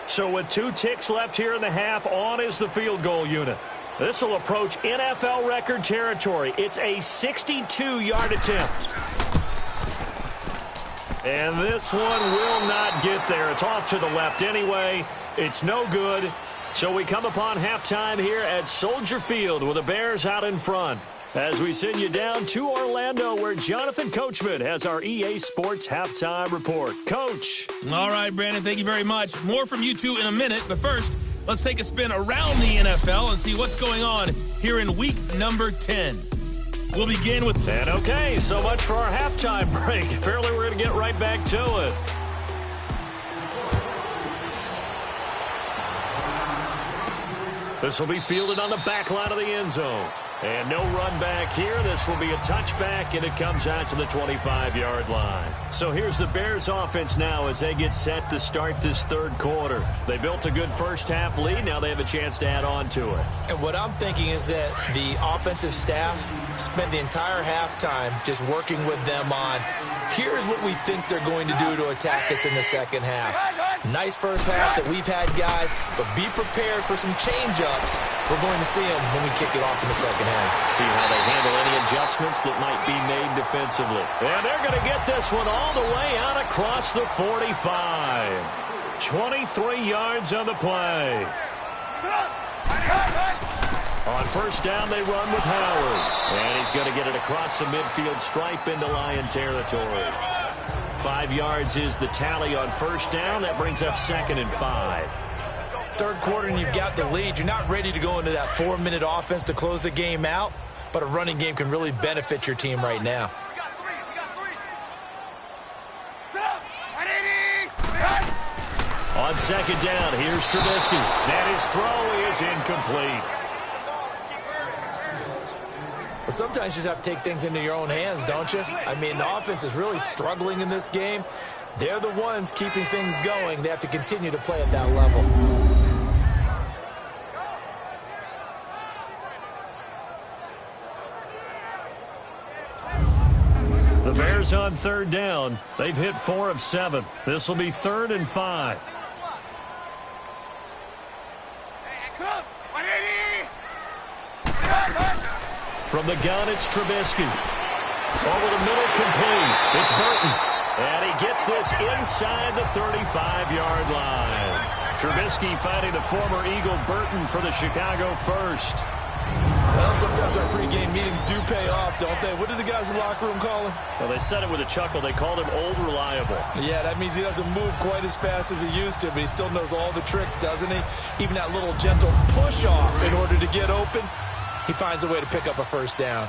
A: So with 2 ticks left here in the half, on is the field goal unit. This will approach NFL record territory. It's a 62-yard attempt. And this one will not get there. It's off to the left anyway. It's no good. So we come upon halftime here at Soldier Field with the Bears out in front. As we send you down to Orlando, where Jonathan Coachman has our EA Sports Halftime Report. Coach.
F: All right, Brandon, thank you very much. More from you two in a minute, but first, let's take a spin around the NFL and see what's going on here in week number 10. We'll begin with...
A: And okay, so much for our halftime break. Apparently we're going to get right back to it. This will be fielded on the back line of the end zone. And no run back here. This will be a touchback, and it comes out to the 25-yard line. So here's the Bears offense now as they get set to start this third quarter. They built a good first half lead. Now they have a chance to add on to it.
B: And what I'm thinking is that the offensive staff spent the entire halftime just working with them on, here's what we think they're going to do to attack us in the second half. Nice first half that we've had, guys, but be prepared for some change-ups. We're going to see them when we kick it off in the second half.
A: See how they handle any adjustments that might be made defensively. And they're going to get this one all the way out across the 45. 23 yards on the play. On first down, they run with Howard. And he's going to get it across the midfield stripe into Lion territory. 5 yards is the tally on first down. That brings up 2nd and 5.
B: Third quarter and you've got the lead. You're not ready to go into that 4-minute offense to close the game out, but a running game can really benefit your team right now.
A: On 2nd down, here's Trubisky. And his throw is incomplete.
B: Well, sometimes you just have to take things into your own hands, don't you? I mean, the offense is really struggling in this game. They're the ones keeping things going. They have to continue to play at that level.
A: The Bears on 3rd down. They've hit 4 of 7. This will be 3rd and 5. From the gun, it's Trubisky. Over the middle, complete. It's Burton. And he gets this inside the 35-yard line. Trubisky finding the former Eagle Burton for the Chicago first.
B: Well, sometimes our pregame meetings do pay off, don't they? What did the guys in the locker room call him?
A: Well, they said it with a chuckle. They called him Old Reliable.
B: Yeah, that means he doesn't move quite as fast as he used to, but he still knows all the tricks, doesn't he? Even that little gentle push-off in order to get open, he finds a way to pick up a first down.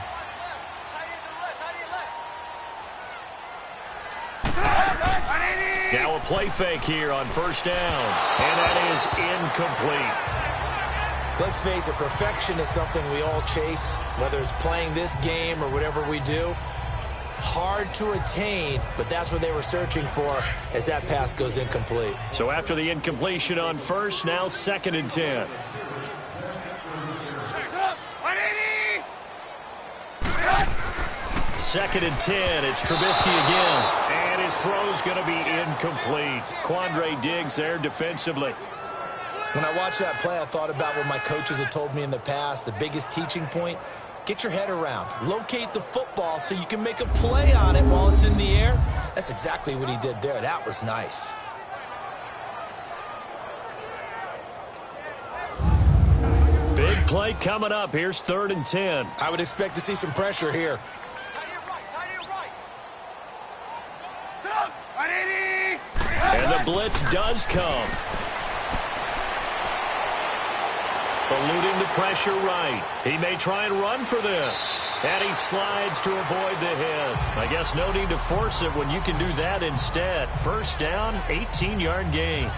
A: Now a play fake here on first down, and that is incomplete.
B: Let's face it, perfection is something we all chase, whether it's playing this game or whatever we do. Hard to attain, but that's what they were searching for as that pass goes incomplete.
A: So after the incompletion on first, now 2nd and 10. Second and 10, it's Trubisky again. And his throw's going to be incomplete. Quandre Diggs there defensively.
B: When I watched that play, I thought about what my coaches had told me in the past. The biggest teaching point, get your head around. Locate the football so you can make a play on it while it's in the air. That's exactly what he did there. That was nice.
A: Big play coming up. Here's 3rd and 10.
B: I would expect to see some pressure here.
A: And the blitz does come. Eluding the pressure right. He may try and run for this. And he slides to avoid the hit. I guess no need to force it when you can do that instead. First down, 18-yard gain.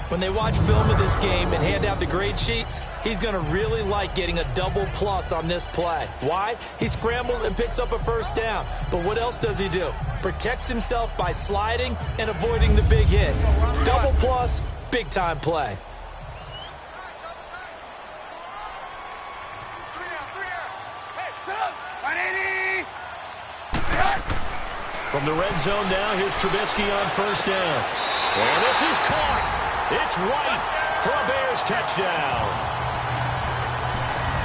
B: When they watch film of this game and hand out the grade sheets, he's going to really like getting a double plus on this play. Why? He scrambles and picks up a first down. But what else does he do? Protects himself by sliding and avoiding the big hit. Double plus, big-time play.
A: From the red zone now, here's Trubisky on first down. And this is caught. It's White for a Bears touchdown.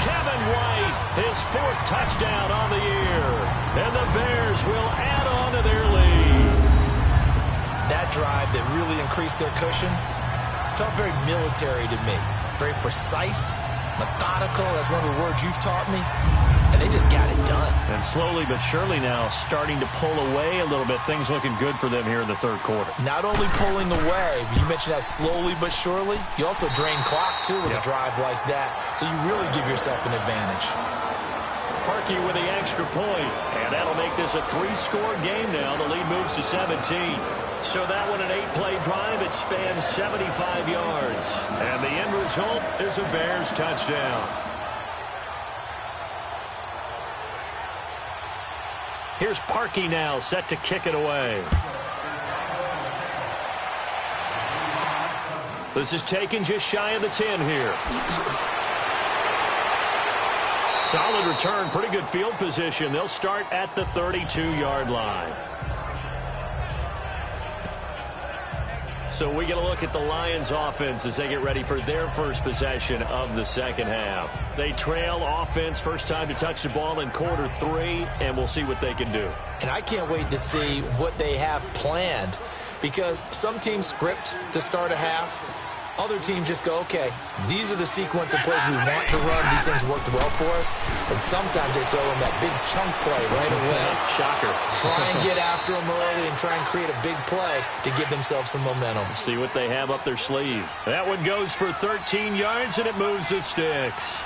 A: Kevin White, his 4th touchdown on the year. And the Bears will add on to their lead.
B: That drive that really increased their cushion felt very military to me. Very precise, methodical. That's one of the words you've taught me. And they just got it done.
A: And slowly but surely now starting to pull away a little bit. Things looking good for them here in the 3rd quarter.
B: Not only pulling away, but you mentioned that slowly but surely. You also drain clock, too, with a drive like that. So you really give yourself an advantage.
A: Parkey with the extra point. And that'll make this a 3-score game now. The lead moves to 17. So that one, an 8-play drive. It spans 75 yards. And the end result is a Bears touchdown. Here's Parkey now, set to kick it away. This is taken just shy of the 10 here. Solid return, pretty good field position. They'll start at the 32-yard line. So we get a look at the Lions offense as they get ready for their first possession of the second half. They trail offense, first time to touch the ball in quarter 3, and we'll see what they can do.
B: And I can't wait to see what they have planned, because some teams script to start a half. Other teams just go, okay, these are the sequence of plays we want to run. These things worked well for us. And sometimes they throw in that big chunk play right away.
A: Shocker.
B: Try and get after them early and try and create a big play to give themselves some momentum.
A: See what they have up their sleeve. That one goes for 13 yards, and it moves the sticks.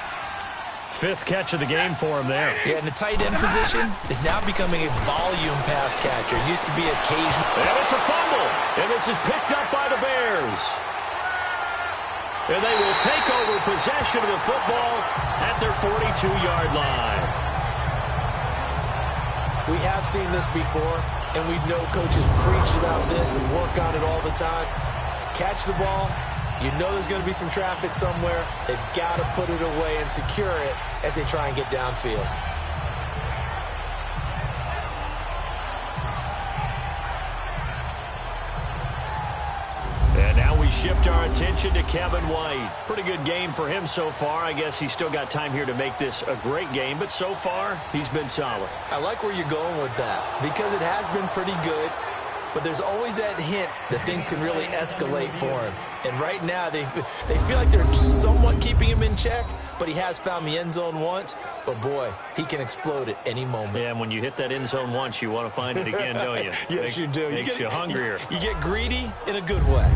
A: 5th catch of the game for him there.
B: Yeah, and the tight end position is now becoming a volume pass catcher. It used to be occasional.
A: And it's a fumble. And this is picked up by the Bears. And they will take over possession of the football at their 42-yard line.
B: We have seen this before, and we know coaches preach about this and work on it all the time. Catch the ball. You know there's going to be some traffic somewhere. They've got to put it away and secure it as they try and get downfield.
A: And now we shift our attention to Kevin White. Pretty good game for him so far. I guess he's still got time here to make this a great game, but so far he's been solid.
B: I like where you're going with that because it has been pretty good. But there's always that hint that things can really escalate for him. And right now, they feel like they're somewhat keeping him in check, but he has found the end zone once. But, boy, he can explode at any moment.
A: Yeah, and when you hit that end zone once, you want to find it again, don't you?
B: Yes, you do.
A: Makes you hungrier.
B: You get greedy in a good way.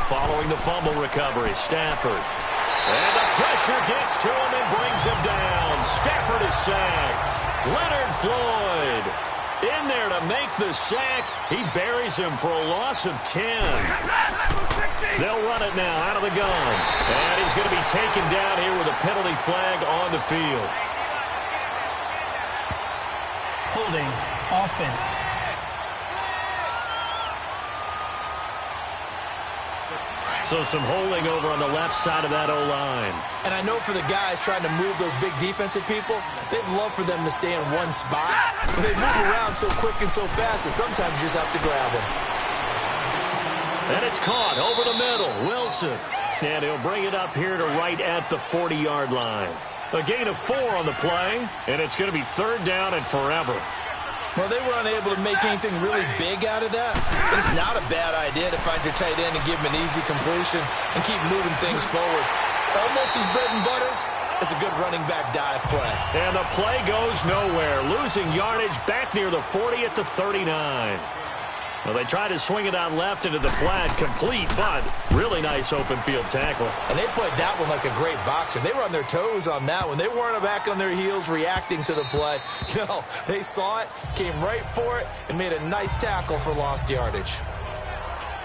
A: Following the fumble recovery, Stafford. And the pressure gets to him and brings him down. Stafford is sacked. Leonard Floyd in there to make the sack. He buries him for a loss of 10. They'll run it now out of the gun. And he's going to be taken down here with a penalty flag on the field.
C: Holding offense.
A: So some holding over on the left side of that O-line.
B: And I know for the guys trying to move those big defensive people, they'd love for them to stay in one spot. But they move around so quick and so fast that sometimes you just have to grab them.
A: And it's caught over the middle. Wilson. And he'll bring it up here to right at the 40-yard line. A gain of 4 on the play, and it's going to be 3rd down and forever.
B: Well, they were unable to make anything really big out of that. But it's not a bad idea to find your tight end and give him an easy completion and keep moving things forward. Almost his bread and butter is a good running back dive play.
A: And the play goes nowhere. Losing yardage back near the 40 at the 39. Well, they tried to swing it out left into the flat, complete, but really nice open field tackle.
B: And they played that one like a great boxer. They were on their toes on that one. They weren't back on their heels reacting to the play. No, they saw it, came right for it, and made a nice tackle for lost yardage.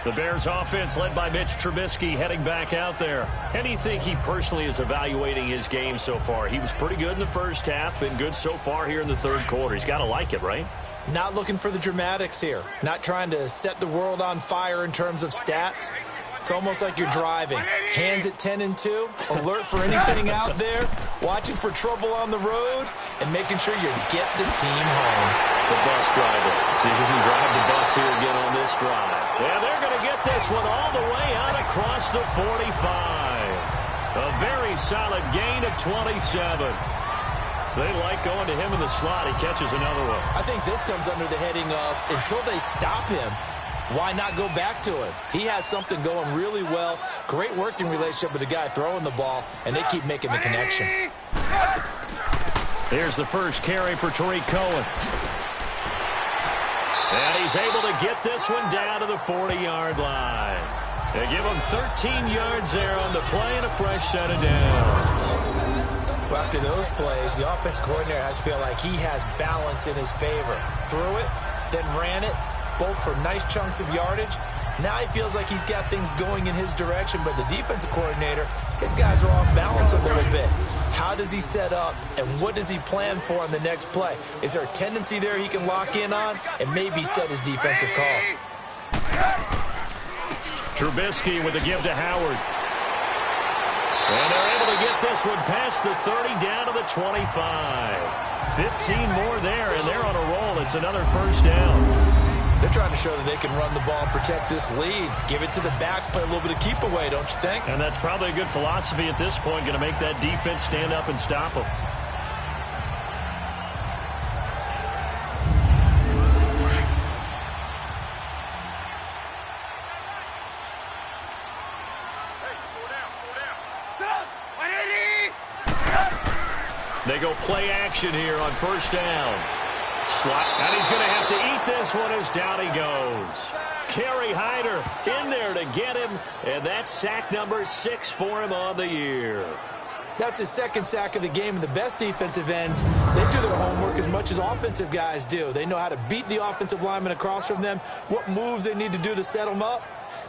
A: The Bears offense led by Mitch Trubisky heading back out there. How do you think he personally is evaluating his game so far? He was pretty good in the first half, been good so far here in the 3rd quarter. He's got to like it, right?
B: Not looking for the dramatics here. Not trying to set the world on fire in terms of stats. It's almost like you're driving. Hands at 10 and 2, alert for anything out there, watching for trouble on the road, and making sure you get the team home.
A: The bus driver. See if he can drive the bus here again on this drive. Yeah, they're going to get this one all the way out across the 45. A very solid gain of 27. They like going to him in the slot. He catches another one.
B: I think this comes under the heading of until they stop him, why not go back to him? He has something going really well. Great working relationship with the guy throwing the ball, and they keep making the connection.
A: Here's the first carry for Tariq Cohen. And he's able to get this one down to the 40-yard line. They give him 13 yards there on the play and a fresh set of downs.
B: Well, after those plays, the offense coordinator has to feel like he has balance in his favor. Threw it, then ran it, both for nice chunks of yardage. Now he feels like he's got things going in his direction, but the defensive coordinator, his guys are off balance a little bit. How does he set up, and what does he plan for on the next play? Is there a tendency there he can lock in on and maybe set his defensive call?
A: Trubisky with the give to Howard. And they're able to get this one past the 30 down to the 25. 15 more there, and they're on a roll. It's another first down.
B: They're trying to show that they can run the ball and protect this lead. Give it to the backs, play a little bit of keep away, don't you think?
A: And that's probably a good philosophy at this point, going to make that defense stand up and stop them. They go play action here on first down. And he's going to have to eat this one as down he goes. Kerry Hyder in there to get him, and that's sack number 6 for him on the year.
B: That's his second sack of the game, and the best defensive ends, they do their homework as much as offensive guys do. They know how to beat the offensive lineman across from them, what moves they need to do to set them up.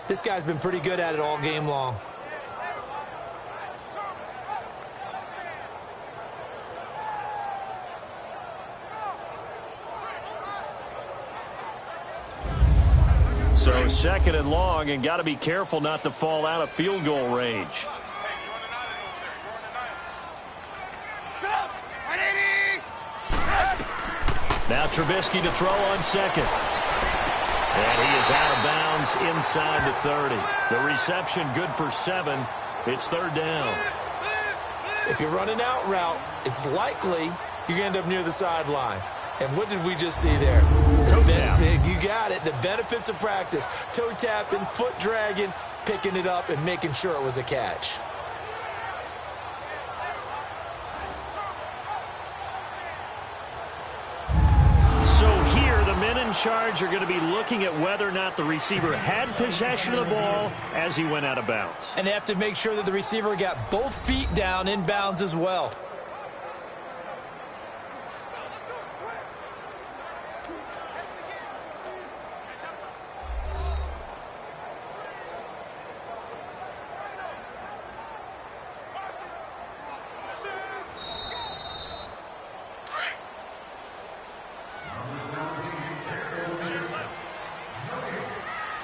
B: This guy's been pretty good at it all game long.
A: So second and long, and got to be careful not to fall out of field goal range. Now Trubisky to throw on second. And he is out of bounds inside the 30. The reception good for 7. It's third down.
B: If you run an out route, it's likely you're going to end up near the sideline. And what did we just see there?
A: Toe tap.
B: You got it. The benefits of practice. Toe tapping, foot dragging, picking it up, and making sure it was a catch.
A: So here, the men in charge are going to be looking at whether or not the receiver had possession of the ball as he went out of bounds.
B: And they have to make sure that the receiver got both feet down in bounds as well.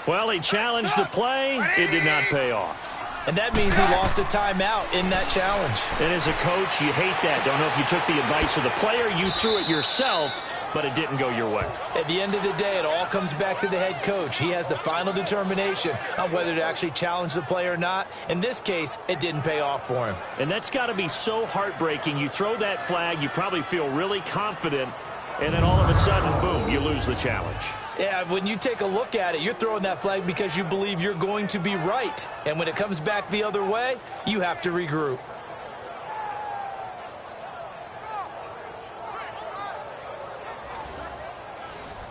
A: Well, he challenged the play. It did not pay off.
B: And that means he lost a timeout in that challenge.
A: And as a coach, you hate that. Don't know if you took the advice of the player. You threw it yourself, but it didn't go your way.
B: At the end of the day, it all comes back to the head coach. He has the final determination on whether to actually challenge the play or not. In this case, it didn't pay off for him.
A: And that's got to be so heartbreaking. You throw that flag, you probably feel really confident, and then all of a sudden, boom, you lose the challenge.
B: Yeah, when you take a look at it, you're throwing that flag because you believe you're going to be right. And when it comes back the other way, you have to regroup.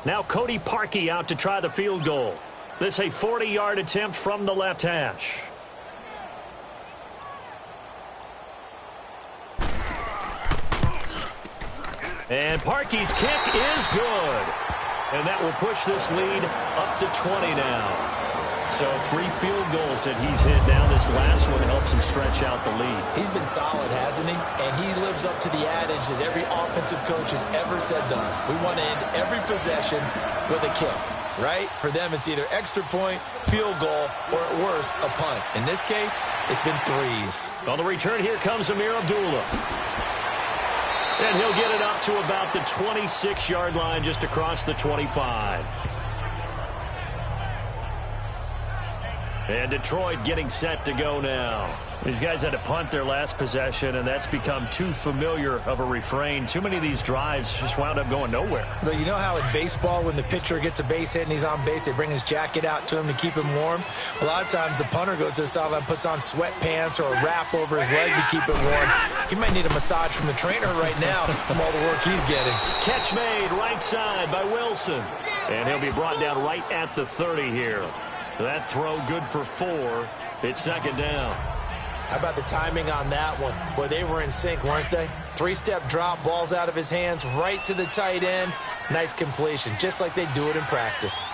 A: Now Cody Parkey out to try the field goal. This a 40-yard attempt from the left hash. And Parkey's kick is good. And that will push this lead up to 20 now. So 3 field goals that he's hit now. This last one helps him stretch out the lead.
B: He's been solid, hasn't he? And he lives up to the adage that every offensive coach has ever said to us. We want to end every possession with a kick, right? For them, it's either extra point, field goal, or at worst, a punt. In this case, it's been 3s.
A: On the return, here comes Amir Abdullah. And he'll get it up to about the 26-yard line, just across the 25. And Detroit getting set to go now. These guys had to punt their last possession, and that's become too familiar of a refrain. Too many of these drives just wound up going nowhere.
B: But you know how in baseball, when the pitcher gets a base hit and he's on base, they bring his jacket out to him to keep him warm? A lot of times the punter goes to the sideline, puts on sweatpants or a wrap over his leg to keep it warm. He might need a massage from the trainer right now from all the work he's getting.
A: Catch made right side by Wilson. And he'll be brought down right at the 30 here. That throw good for 4. It's second down.
B: How about the timing on that one? Boy, they were in sync, weren't they? 3-step drop, balls out of his hands, right to the tight end. Nice completion, just like they do it in practice.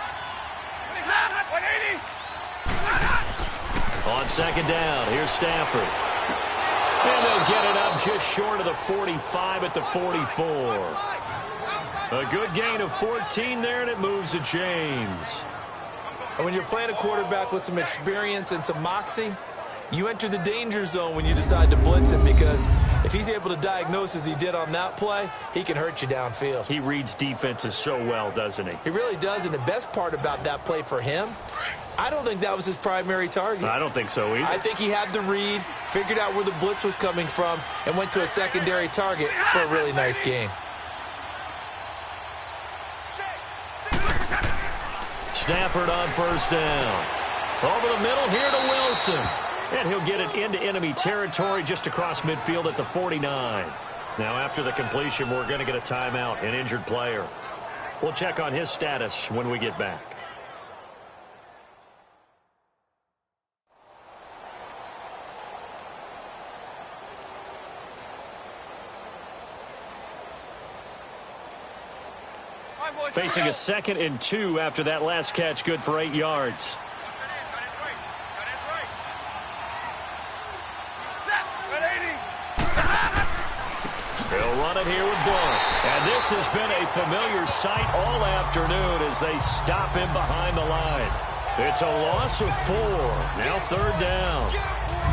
A: On second down, here's Stafford. And they'll get it up just short of the 45 at the 44. A good gain of 14 there, and it moves the chains.
B: And when you're playing a quarterback with some experience and some moxie,
E: you enter the danger zone when you decide to blitz him, because if he's able to diagnose as he did on that play, he can hurt you downfield.
A: He reads defenses so well, doesn't he?
E: He really does, and the best part about that play for him, I don't think that was his primary target.
A: I don't think so either.
E: I think he had the read, figured out where the blitz was coming from, and went to a secondary target for a really nice gain.
A: Stafford on first down. Over the middle here to Wilson. And he'll get it into enemy territory just across midfield at the 49. Now after the completion, we're going to get a timeout, an injured player. We'll check on his status when we get back. Facing a 2nd and 2 after that last catch, good for 8 yards. They'll run it here with Blunt. And this has been a familiar sight all afternoon as they stop him behind the line. It's a loss of 4. Now 3rd down.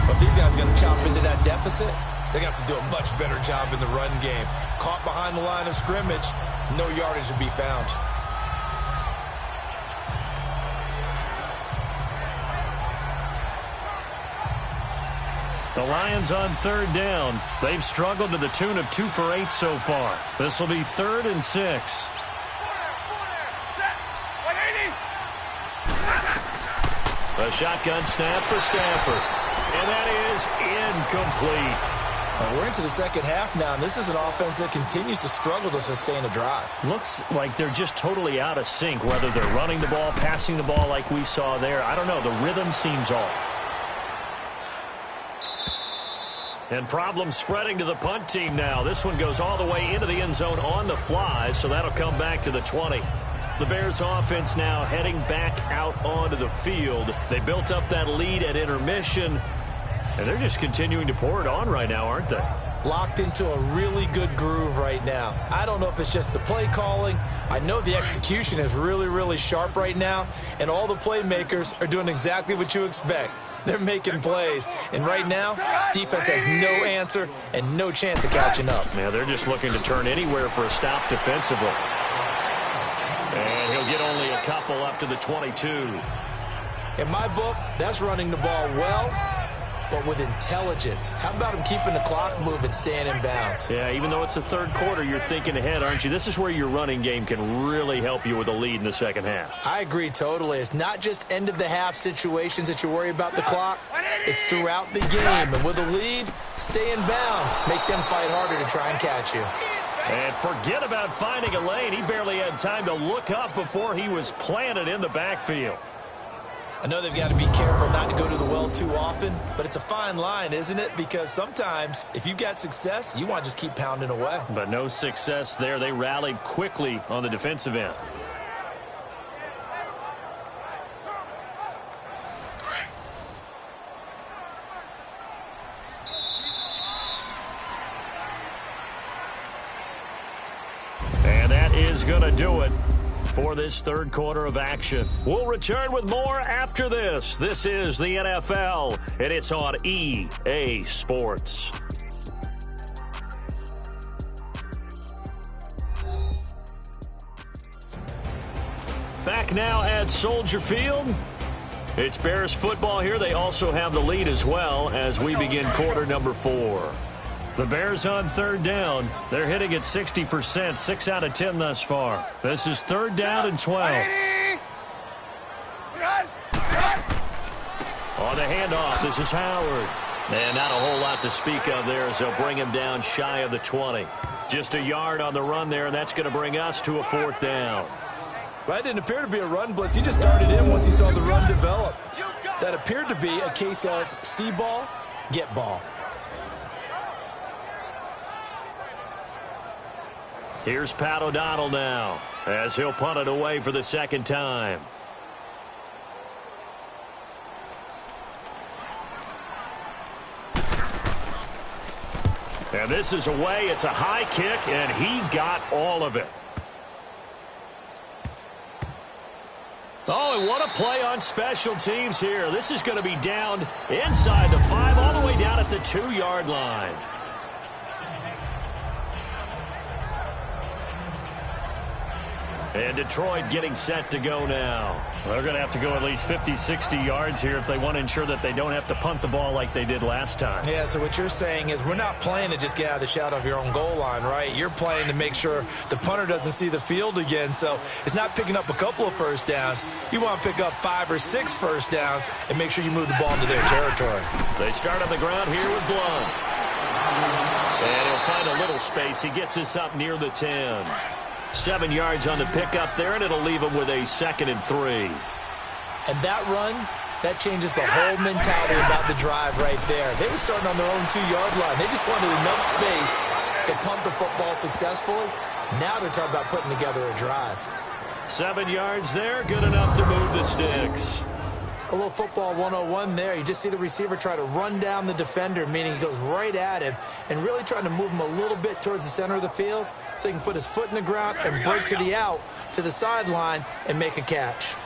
E: If these guys are going to chop into that deficit, they got to do a much better job in the run game. Caught behind the line of scrimmage, no yardage to be found.
A: The Lions on 3rd down. They've struggled to the tune of 2 for 8 so far. This will be 3rd and 6. The shotgun snap for Stafford. And that is incomplete.
E: We're into the second half now, and this is an offense that continues to struggle to sustain a drive.
A: Looks like they're just totally out of sync, whether they're running the ball, passing the ball like we saw there. I don't know. The rhythm seems off. And problems spreading to the punt team now. This one goes all the way into the end zone on the fly, so that'll come back to the 20. The Bears offense now heading back out onto the field. They built up that lead at intermission, and they're just continuing to pour it on right now, aren't they?
E: Locked into a really good groove right now. I don't know if it's just the play calling. I know the execution is really, really sharp right now, and all the playmakers are doing exactly what you expect. They're making plays, and right now, defense has no answer and no chance of catching up.
A: Yeah, they're just looking to turn anywhere for a stop defensively. And he'll get only a couple up to the 22.
E: In my book, that's running the ball well, but with intelligence. How about him keeping the clock moving, staying in bounds?
A: Yeah, even though it's the 3rd quarter, you're thinking ahead, aren't you? This is where your running game can really help you with a lead in the second half.
E: I agree totally. It's not just end-of-the-half situations that you worry about the clock. It's throughout the game. And with a lead, stay in bounds. Make them fight harder to try and catch you.
A: And forget about finding a lane. He barely had time to look up before he was planted in the backfield.
E: I know they've got to be careful not to go to the well too often, but it's a fine line, isn't it? Because sometimes, if you've got success, you want to just keep pounding away.
A: But no success there. They rallied quickly on the defensive end. And that is going to do it for this 3rd quarter of action. We'll return with more after this. This is the NFL, and it's on EA Sports. Back now at Soldier Field. It's Bears football here. They also have the lead as well as we begin quarter number 4. The Bears on 3rd down. They're hitting at 60%, 6 out of 10 thus far. This is 3rd down and 12. On the handoff, this is Howard. And not a whole lot to speak of there as they'll bring him down shy of the 20. Just a yard on the run there, and that's going to bring us to a 4th down.
E: Well, that didn't appear to be a run blitz. He just started in once he saw the run develop. That appeared to be a case of see ball, get ball.
A: Here's Pat O'Donnell now as he'll punt it away for the 2nd time. And this is away. It's a high kick, and he got all of it. Oh, and what a play on special teams here. This is going to be down inside the 5, all the way down at the 2-yard line. And Detroit getting set to go now.
G: Well, they're going to have to go at least 50, 60 yards here if they want to ensure that they don't have to punt the ball like they did last time.
B: Yeah, so what you're saying is we're not playing to just get out of the shadow of your own goal line, right? You're playing to make sure the punter doesn't see the field again. So it's not picking up a couple of first downs. You want to pick up 5 or 6 first downs and make sure you move the ball into their territory.
A: They start on the ground here with Blunt. And he'll find a little space. He gets us up near the 10. 7 yards on the pickup there, and it'll leave him with a 2nd and 3.
B: And that run, that changes the whole mentality about the drive right there. They were starting on their own 2-yard line. They just wanted enough space to punt the football successfully. Now they're talking about putting together a drive.
A: 7 yards there, good enough to move the sticks.
B: A little football 101 there. You just see the receiver try to run down the defender, meaning he goes right at him and really trying to move him a little bit towards the center of the field so he can put his foot in the ground and break to the out, to the sideline, and make a catch.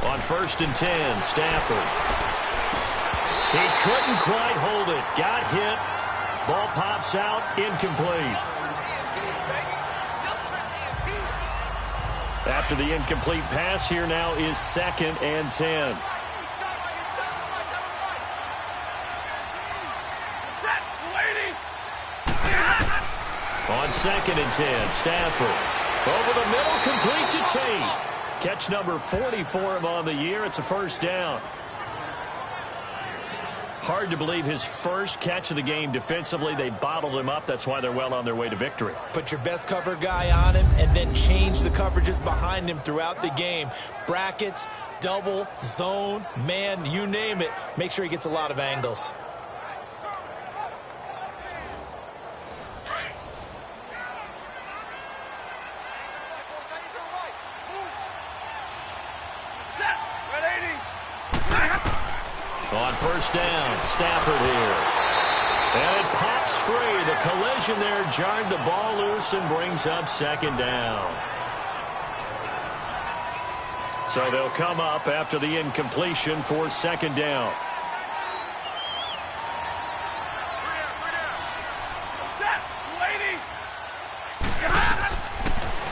A: On 1st and 10, Stafford. He couldn't quite hold it. Got hit. Ball pops out, incomplete. After the incomplete pass, here now is 2nd and 10. On 2nd and 10, Stafford. Over the middle, complete to Tate. Catch number 40 for him on the year. It's a first down. Hard to believe his first catch of the game defensively. They bottled him up. That's why they're well on their way to victory.
B: Put your best cover guy on him and then change the coverages behind him throughout the game. Brackets, double, zone, man, you name it. Make sure he gets a lot of angles.
A: On first down, Stafford here. And it pops free. The collision there jarred the ball loose and brings up 2nd down. So they'll come up after the incompletion for 2nd down.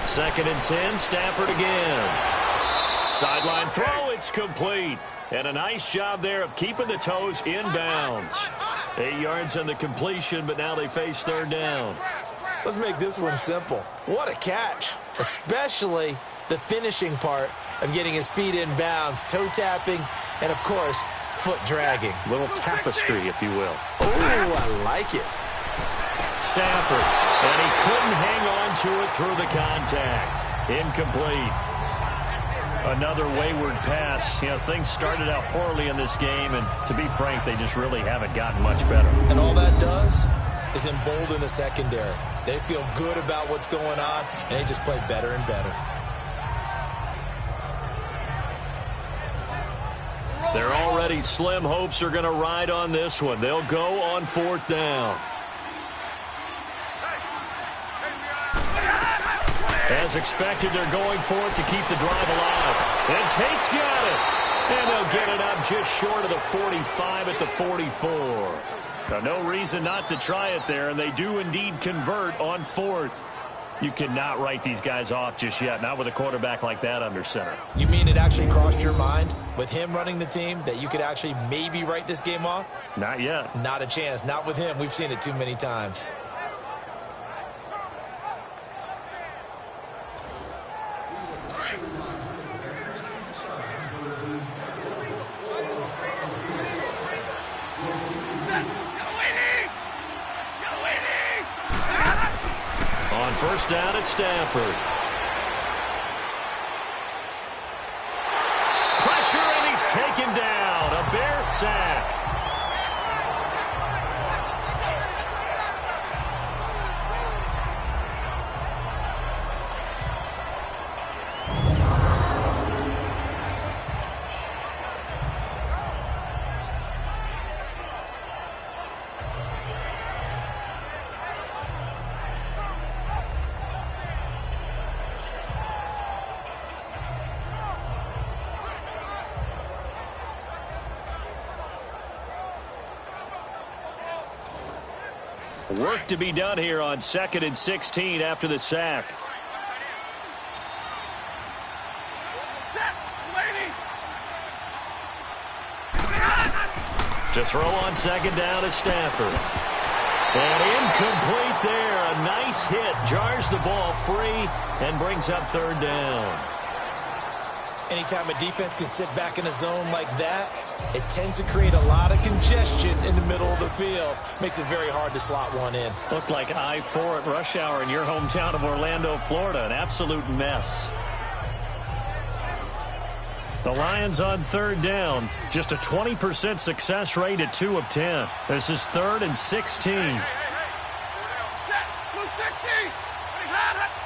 A: Second and 10, Stafford again. Sideline throw, it's complete. And a nice job there of keeping the toes inbounds. 8 yards on the completion, but now they face 3rd down.
B: Let's make this one simple. What a catch, especially the finishing part of getting his feet in bounds, toe tapping, and, of course, foot dragging.
A: Little tapestry, if you will.
B: Oh, I like it.
A: Stafford, and he couldn't hang on to it through the contact. Incomplete. Another wayward pass. You know, things started out poorly in this game, and to be frank, they just really haven't gotten much better.
B: And all that does is embolden the secondary. They feel good about what's going on, and they just play better and better.
A: Their already slim hopes are going to ride on this one. They'll go on 4th down. As expected, they're going for it to keep the drive alive. And Tate's got it. And they'll get it up just short of the 45 at the 44. Now, no reason not to try it there, and they do indeed convert on 4th. You cannot write these guys off just yet, not with a quarterback like that under center.
B: You mean it actually crossed your mind with him running the team that you could actually maybe write this game off?
A: Not yet.
B: Not a chance. Not with him. We've seen it too many times.
A: First down at Stafford. Pressure, and he's taken down. A Bear sack. Work to be done here on 2nd and 16 after the sack. To throw on 2nd down is Stafford. And incomplete there. A nice hit. Jars the ball free and brings up 3rd down.
B: Anytime a defense can sit back in a zone like that, it tends to create a lot of congestion in the middle of the field. Makes it very hard to slot one in.
G: Looked like I-4 at rush hour in your hometown of Orlando, Florida. An absolute mess. The Lions on 3rd down. Just a 20% success rate at 2 of 10. This is 3rd and 16.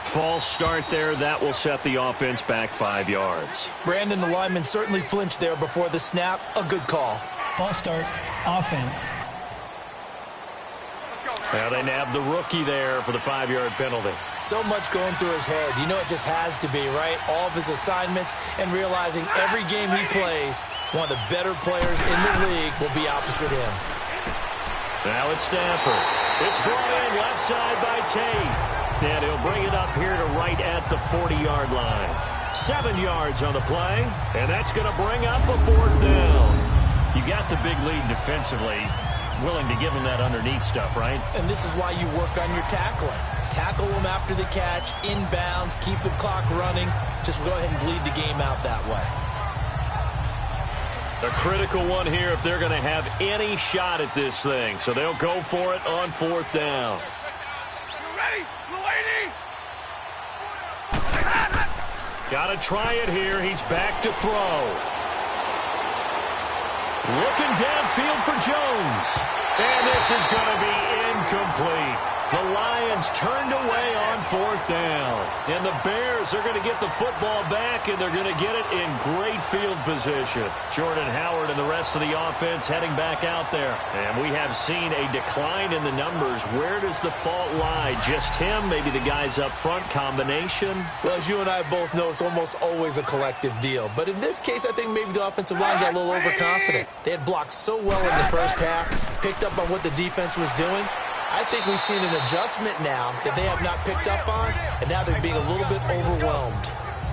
G: False start there. That will set the offense back 5 yards.
B: Brandon, the lineman certainly flinched there before the snap. A good call.
C: False start, offense.
A: Now they nabbed the rookie there for the 5-yard penalty.
B: So much going through his head. You know it just has to be, right? All of his assignments and realizing every game he plays, one of the better players in the league will be opposite him.
A: Now it's Stafford. It's brought in left side by Tate. And he'll bring it up here to right at the 40-yard line. 7 yards on the play, and that's going to bring up a 4th down.
G: You got the big lead defensively. Willing to give him that underneath stuff, right?
B: And this is why you work on your tackling. Tackle them after the catch, inbounds, keep the clock running. Just go ahead and bleed the game out that way.
A: A critical one here if they're going to have any shot at this thing. So they'll go for it on 4th down. Got to try it here. He's back to throw. Looking downfield for Jones. And this is going to be incomplete. The Lions turned away on 4th down. And the Bears are going to get the football back, and they're going to get it in great field position. Jordan Howard and the rest of the offense heading back out there. And we have seen a decline in the numbers. Where does the fault lie? Just him? Maybe the guys up front? Combination?
B: Well, as you and I both know, it's almost always a collective deal. But in this case, I think maybe the offensive line got a little overconfident. They had blocked so well in the first half, picked up on what the defense was doing. I think we've seen an adjustment now that they have not picked up on, and now they're being a little bit overwhelmed.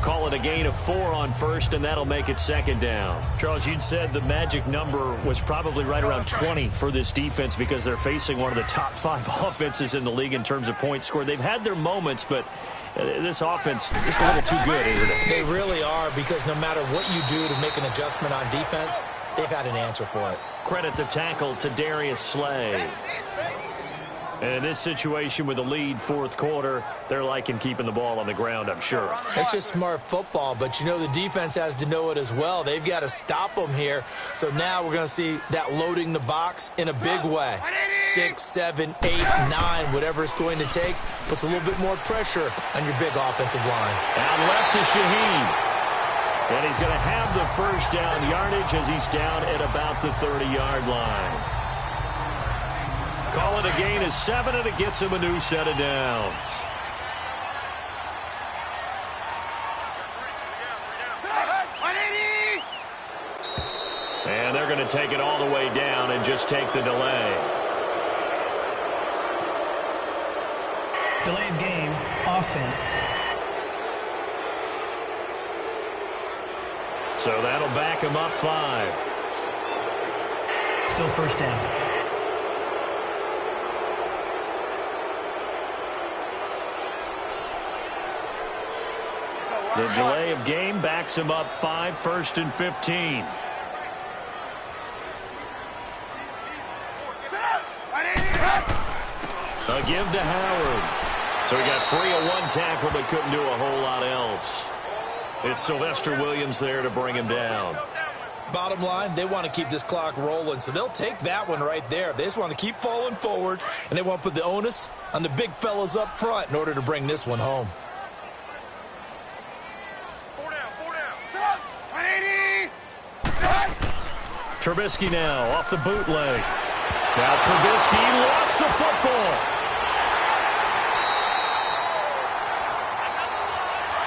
A: Call it a gain of 4 on 1st, and that'll make it 2nd down.
G: Charles, you'd said the magic number was probably right around 20 for this defense because they're facing one of the top 5 offenses in the league in terms of points scored. They've had their moments, but this offense just a little too good, isn't it?
B: They really are, because no matter what you do to make an adjustment on defense, they've had an answer for it.
A: Credit the tackle to Darius Slay. And in this situation with the lead 4th quarter, they're liking keeping the ball on the ground, I'm sure.
B: It's just smart football, but you know the defense has to know it as well. They've got to stop them here. So now we're going to see that loading the box in a big way. 6, 7, 8, 9, whatever it's going to take, puts a little bit more pressure on your big offensive line.
A: Out left to Shaheed. And he's going to have the 1st down yardage as he's down at about the 30-yard line. Call it a gain of 7, and it gets him a new set of downs. And they're going to take it all the way down and just take the delay.
C: Delay of game, offense.
A: So that'll back him up 5.
C: Still 1st down.
A: The delay of game backs him up 5, 1st and 15. A give to Howard. So he got free of 1 tackle but couldn't do a whole lot else. It's Sylvester Williams there to bring him down.
B: Bottom line, they want to keep this clock rolling, so they'll take that one right there. They just want to keep falling forward, and they want to put the onus on the big fellas up front in order to bring this one home.
A: Trubisky now off the bootleg. Now Trubisky lost the football.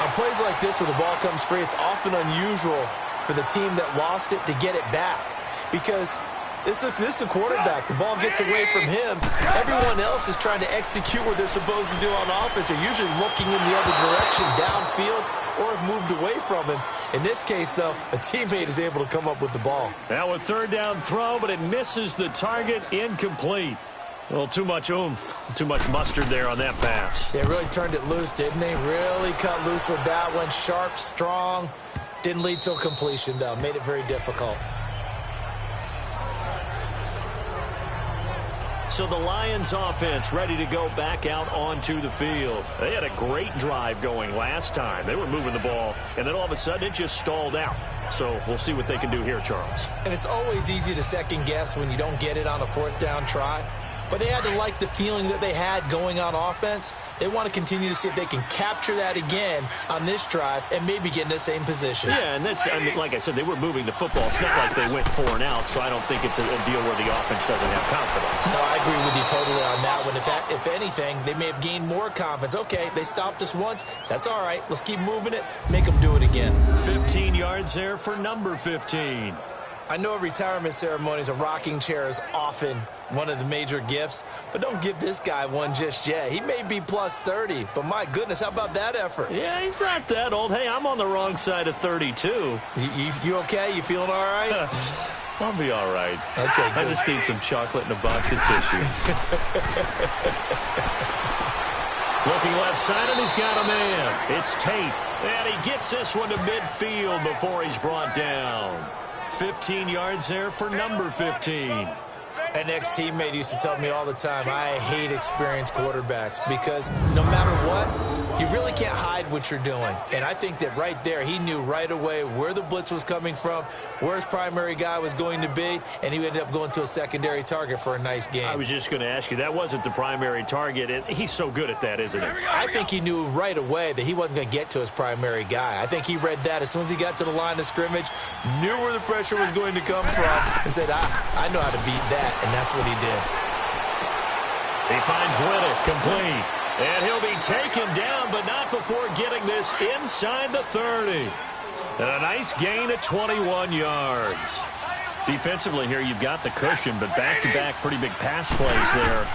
B: On plays like this where the ball comes free, it's often unusual for the team that lost it to get it back. Because This is the quarterback. The ball gets away from him. Everyone else is trying to execute what they're supposed to do on offense. They're usually looking in the other direction, downfield, or have moved away from him. In this case, though, a teammate is able to come up with the ball.
G: Now a third down throw, but it misses the target, incomplete. Well, too much oomph, too much mustard there on that pass.
B: They really turned it loose, didn't they? Really cut loose with that one. Sharp, strong. Didn't lead to a completion, though. Made it very difficult.
G: So the Lions offense ready to go back out onto the field. They had a great drive going last time. They were moving the ball, and then all of a sudden it just stalled out. So we'll see what they can do here, Charles.
B: And it's always easy to second guess when you don't get it on a fourth down try. But they had to like the feeling that they had going on offense. They want to continue to see if they can capture that again on this drive and maybe get in the same position.
G: Yeah, and that's, I mean, like I said, they were moving the football. It's not like they went 4 and out, so I don't think it's a deal where the offense doesn't have confidence.
B: No, I agree with you totally on that one. If anything, they may have gained more confidence. Okay, they stopped us once. That's all right. Let's keep moving it. Make them do it again.
G: 15 yards there for number 15.
B: I know at retirement ceremonies, a rocking chair is often one of the major gifts, but don't give this guy one just yet. He may be plus 30, but my goodness, how about that effort?
G: Yeah, he's not that old. Hey, I'm on the wrong side of 32.
B: You okay? You feeling all right?
G: I'll be all right.
B: Okay, good.
G: I just need some chocolate and a box of tissue. Looking left side, and he's got a man. It's Tate, and he gets this one to midfield before he's brought down. 15 yards there for number 15.
B: An ex-teammate used to tell me all the time, I hate experienced quarterbacks because no matter what, you really can't hide what you're doing. And I think that right there, he knew right away where the blitz was coming from, where his primary guy was going to be, and he ended up going to a secondary target for a nice game.
G: I was just going to ask you, that wasn't the primary target. He's so good at that, isn't he?
B: I think he knew right away that he wasn't going to get to his primary guy. I think he read that as soon as he got to the line of scrimmage, knew where the pressure was going to come from, and said, I know how to beat that. And that's what he did.
G: He finds Riddick complete. And he'll be taken down, but not before getting this inside the 30. And a nice gain at 21 yards. Defensively here, you've got the cushion, but back-to-back pretty big pass plays there.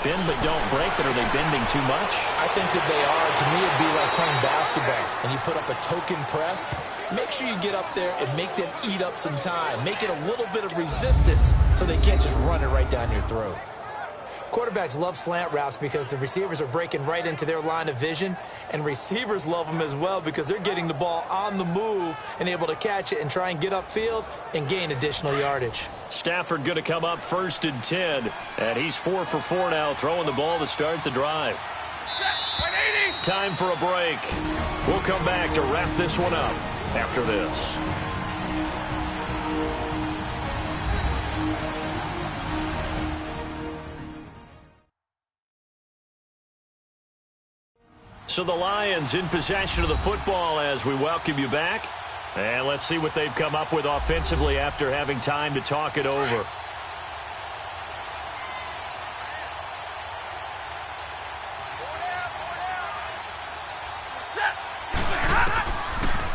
G: Bend but don't break, but are they bending too much?
B: I think that they are. To me, it'd be like playing basketball, and you put up a token press. Make sure you get up there and make them eat up some time. Make it a little bit of resistance so they can't just run it right down your throat. Quarterbacks love slant routes because the receivers are breaking right into their line of vision, and receivers love them as well because they're getting the ball on the move and able to catch it and try and get upfield and gain additional yardage.
G: Stafford going to come up 1st and 10, and he's 4 for 4 now, throwing the ball to start the drive. Time for a break. We'll come back to wrap this one up after this. So the Lions in possession of the football as we welcome you back. And let's see what they've come up with offensively after having time to talk it over.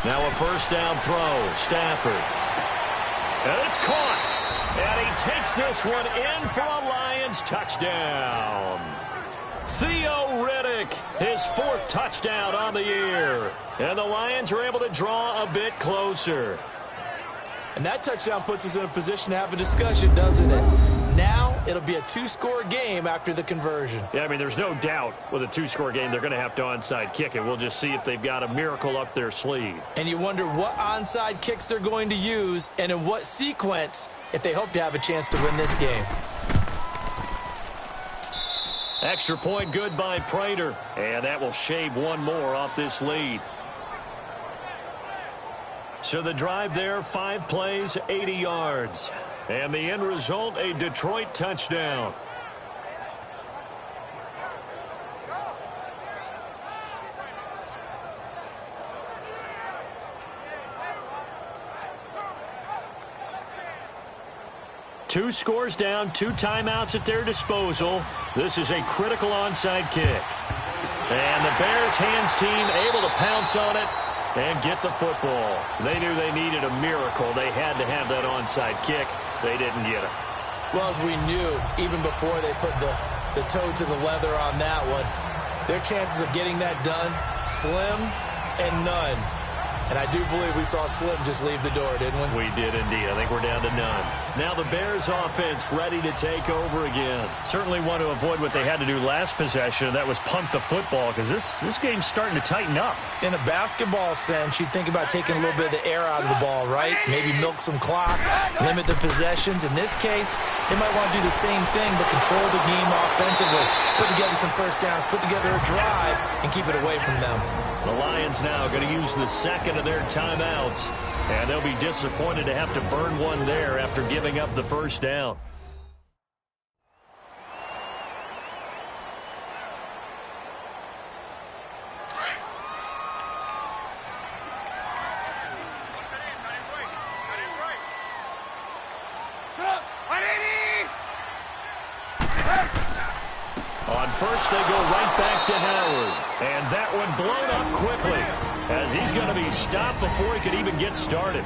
G: Now a first down throw. Stafford. And it's caught. And he takes this one in for a Lions touchdown. Theo Riddick, his 4th touchdown on the year. And the Lions are able to draw a bit closer.
B: And that touchdown puts us in a position to have a discussion, doesn't it? Now it'll be a 2-score game after the conversion.
G: Yeah, I mean, there's no doubt with a 2-score game, they're going to have to onside kick it. We'll just see if they've got a miracle up their sleeve.
B: And you wonder what onside kicks they're going to use and in what sequence if they hope to have a chance to win this game.
G: Extra point good by Prater. And that will shave one more off this lead. So the drive there, 5 plays, 80 yards. And the end result, a Detroit touchdown. Two scores down, 2 timeouts at their disposal. This is a critical onside kick. And the Bears hands team able to pounce on it and get the football. They knew they needed a miracle. They had to have that onside kick. They didn't get it.
E: Well, as we knew, even before they put the toe to the leather on that one, their chances of getting that done, slim and none. And I do believe we saw Slim just leave the door, didn't we?
G: We did indeed. I think we're down to none. Now the Bears offense ready to take over again. Certainly want to avoid what they had to do last possession, and that was punt the football, because this game's starting to tighten up.
E: In a basketball sense, you think about taking a little bit of the air out of the ball, right? Maybe milk some clock, limit the possessions. In this case, they might want to do the same thing, but control the game offensively. Put together some first downs, put together a drive, and keep it away from them.
G: The Lions now going to use the second of their timeouts, and they'll be disappointed to have to burn one there after giving up the first down. On first, they go right back to Howard. And that one blown up quickly, as he's going to be stopped before he could even get started.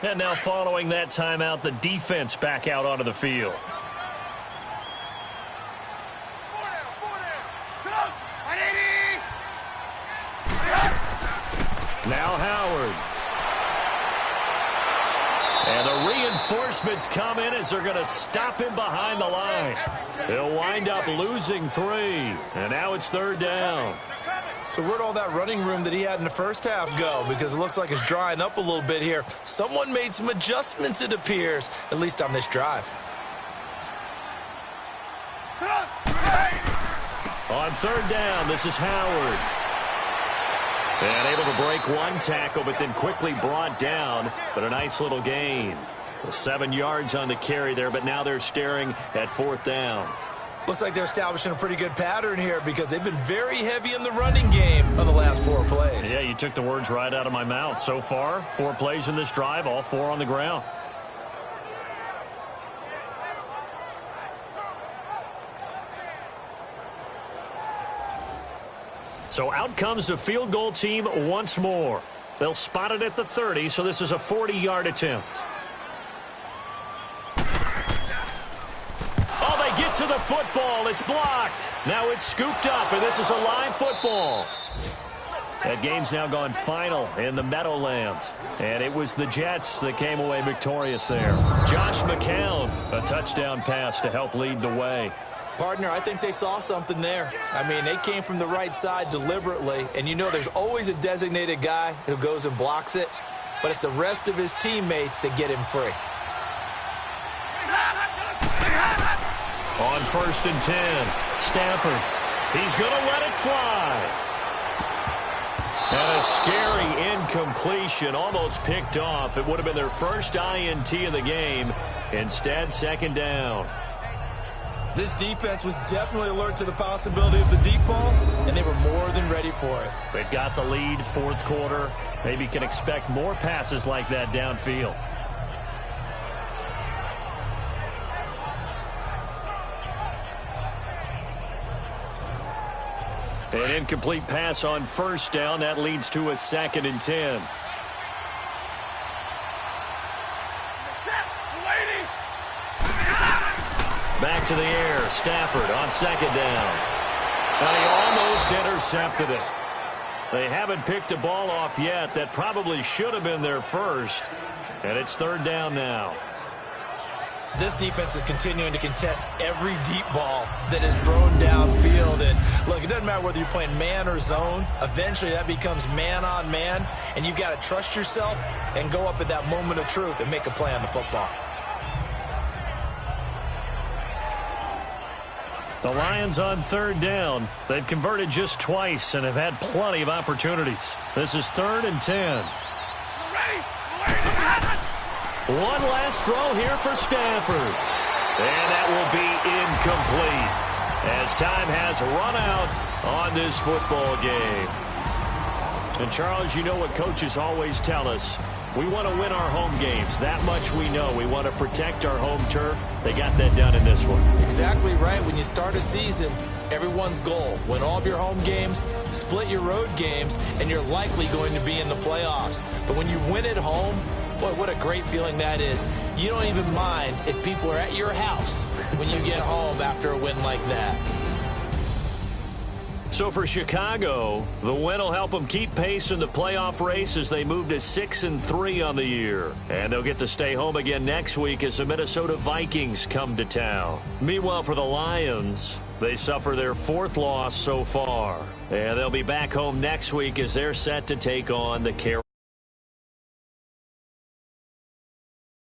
G: And now following that timeout, the defense back out onto the field. Now Howard. And the reinforcements come in as they're going to stop him behind the line. They'll wind up losing 3. And now it's third down.
E: So where'd all that running room that he had in the first half go? Because it looks like it's drying up a little bit here. Someone made some adjustments, it appears, at least on this drive.
G: On third down, this is Howard. And able to break one tackle, but then quickly brought down. But a nice little gain. 7 yards on the carry there, but now they're staring at fourth down.
E: Looks like they're establishing a pretty good pattern here because they've been very heavy in the running game on the last 4 plays.
G: Yeah, you took the words right out of my mouth. So far, 4 plays in this drive, all 4 on the ground. So out comes the field goal team once more. They'll spot it at the 30, so this is a 40-yard attempt. Oh, they get to the football. It's blocked. Now it's scooped up, and this is a live football. That game's now gone final in the Meadowlands. And it was the Jets that came away victorious there. Josh McCown, a touchdown pass to help lead the way.
E: Partner, I think they saw something there. I mean, they came from the right side deliberately, and you know there's always a designated guy who goes and blocks it, but it's the rest of his teammates that get him free.
G: On 1st and 10, Stafford. He's going to let it fly. And a scary incompletion, almost picked off. It would have been their first INT of the game. Instead, second down.
E: This defense was definitely alert to the possibility of the deep ball, and they were more than ready for it.
G: They've got the lead, fourth quarter. Maybe can expect more passes like that downfield. An incomplete pass on first down. That leads to a 2nd and 10. Back to the air. Stafford on 2nd down. And he almost intercepted it. They haven't picked a ball off yet. That probably should have been their first. And it's third down now.
E: This defense is continuing to contest every deep ball that is thrown downfield. And look, it doesn't matter whether you're playing man or zone. Eventually that becomes man on man. And you've got to trust yourself and go up at that moment of truth and make a play on the football.
G: The Lions on third down. They've converted just twice and have had plenty of opportunities. This is 3rd and 10. One last throw here for Stafford. And that will be incomplete as time has run out on this football game. And, Charles, you know what coaches always tell us.
A: We want to win our home games. That much we know. We want to protect our home turf. They got that done in this one.
B: Exactly right. When you start a season, everyone's goal: win all of your home games, split your road games, and you're likely going to be in the playoffs. But when you win at home, boy, what a great feeling that is. You don't even mind if people are at your house when you get home after a win like that.
A: So for Chicago, the win will help them keep pace in the playoff race as they move to 6-3 on the year. And they'll get to stay home again next week as the Minnesota Vikings come to town. Meanwhile, for the Lions, they suffer their 4th loss so far. And they'll be back home next week as they're set to take on the Carolina.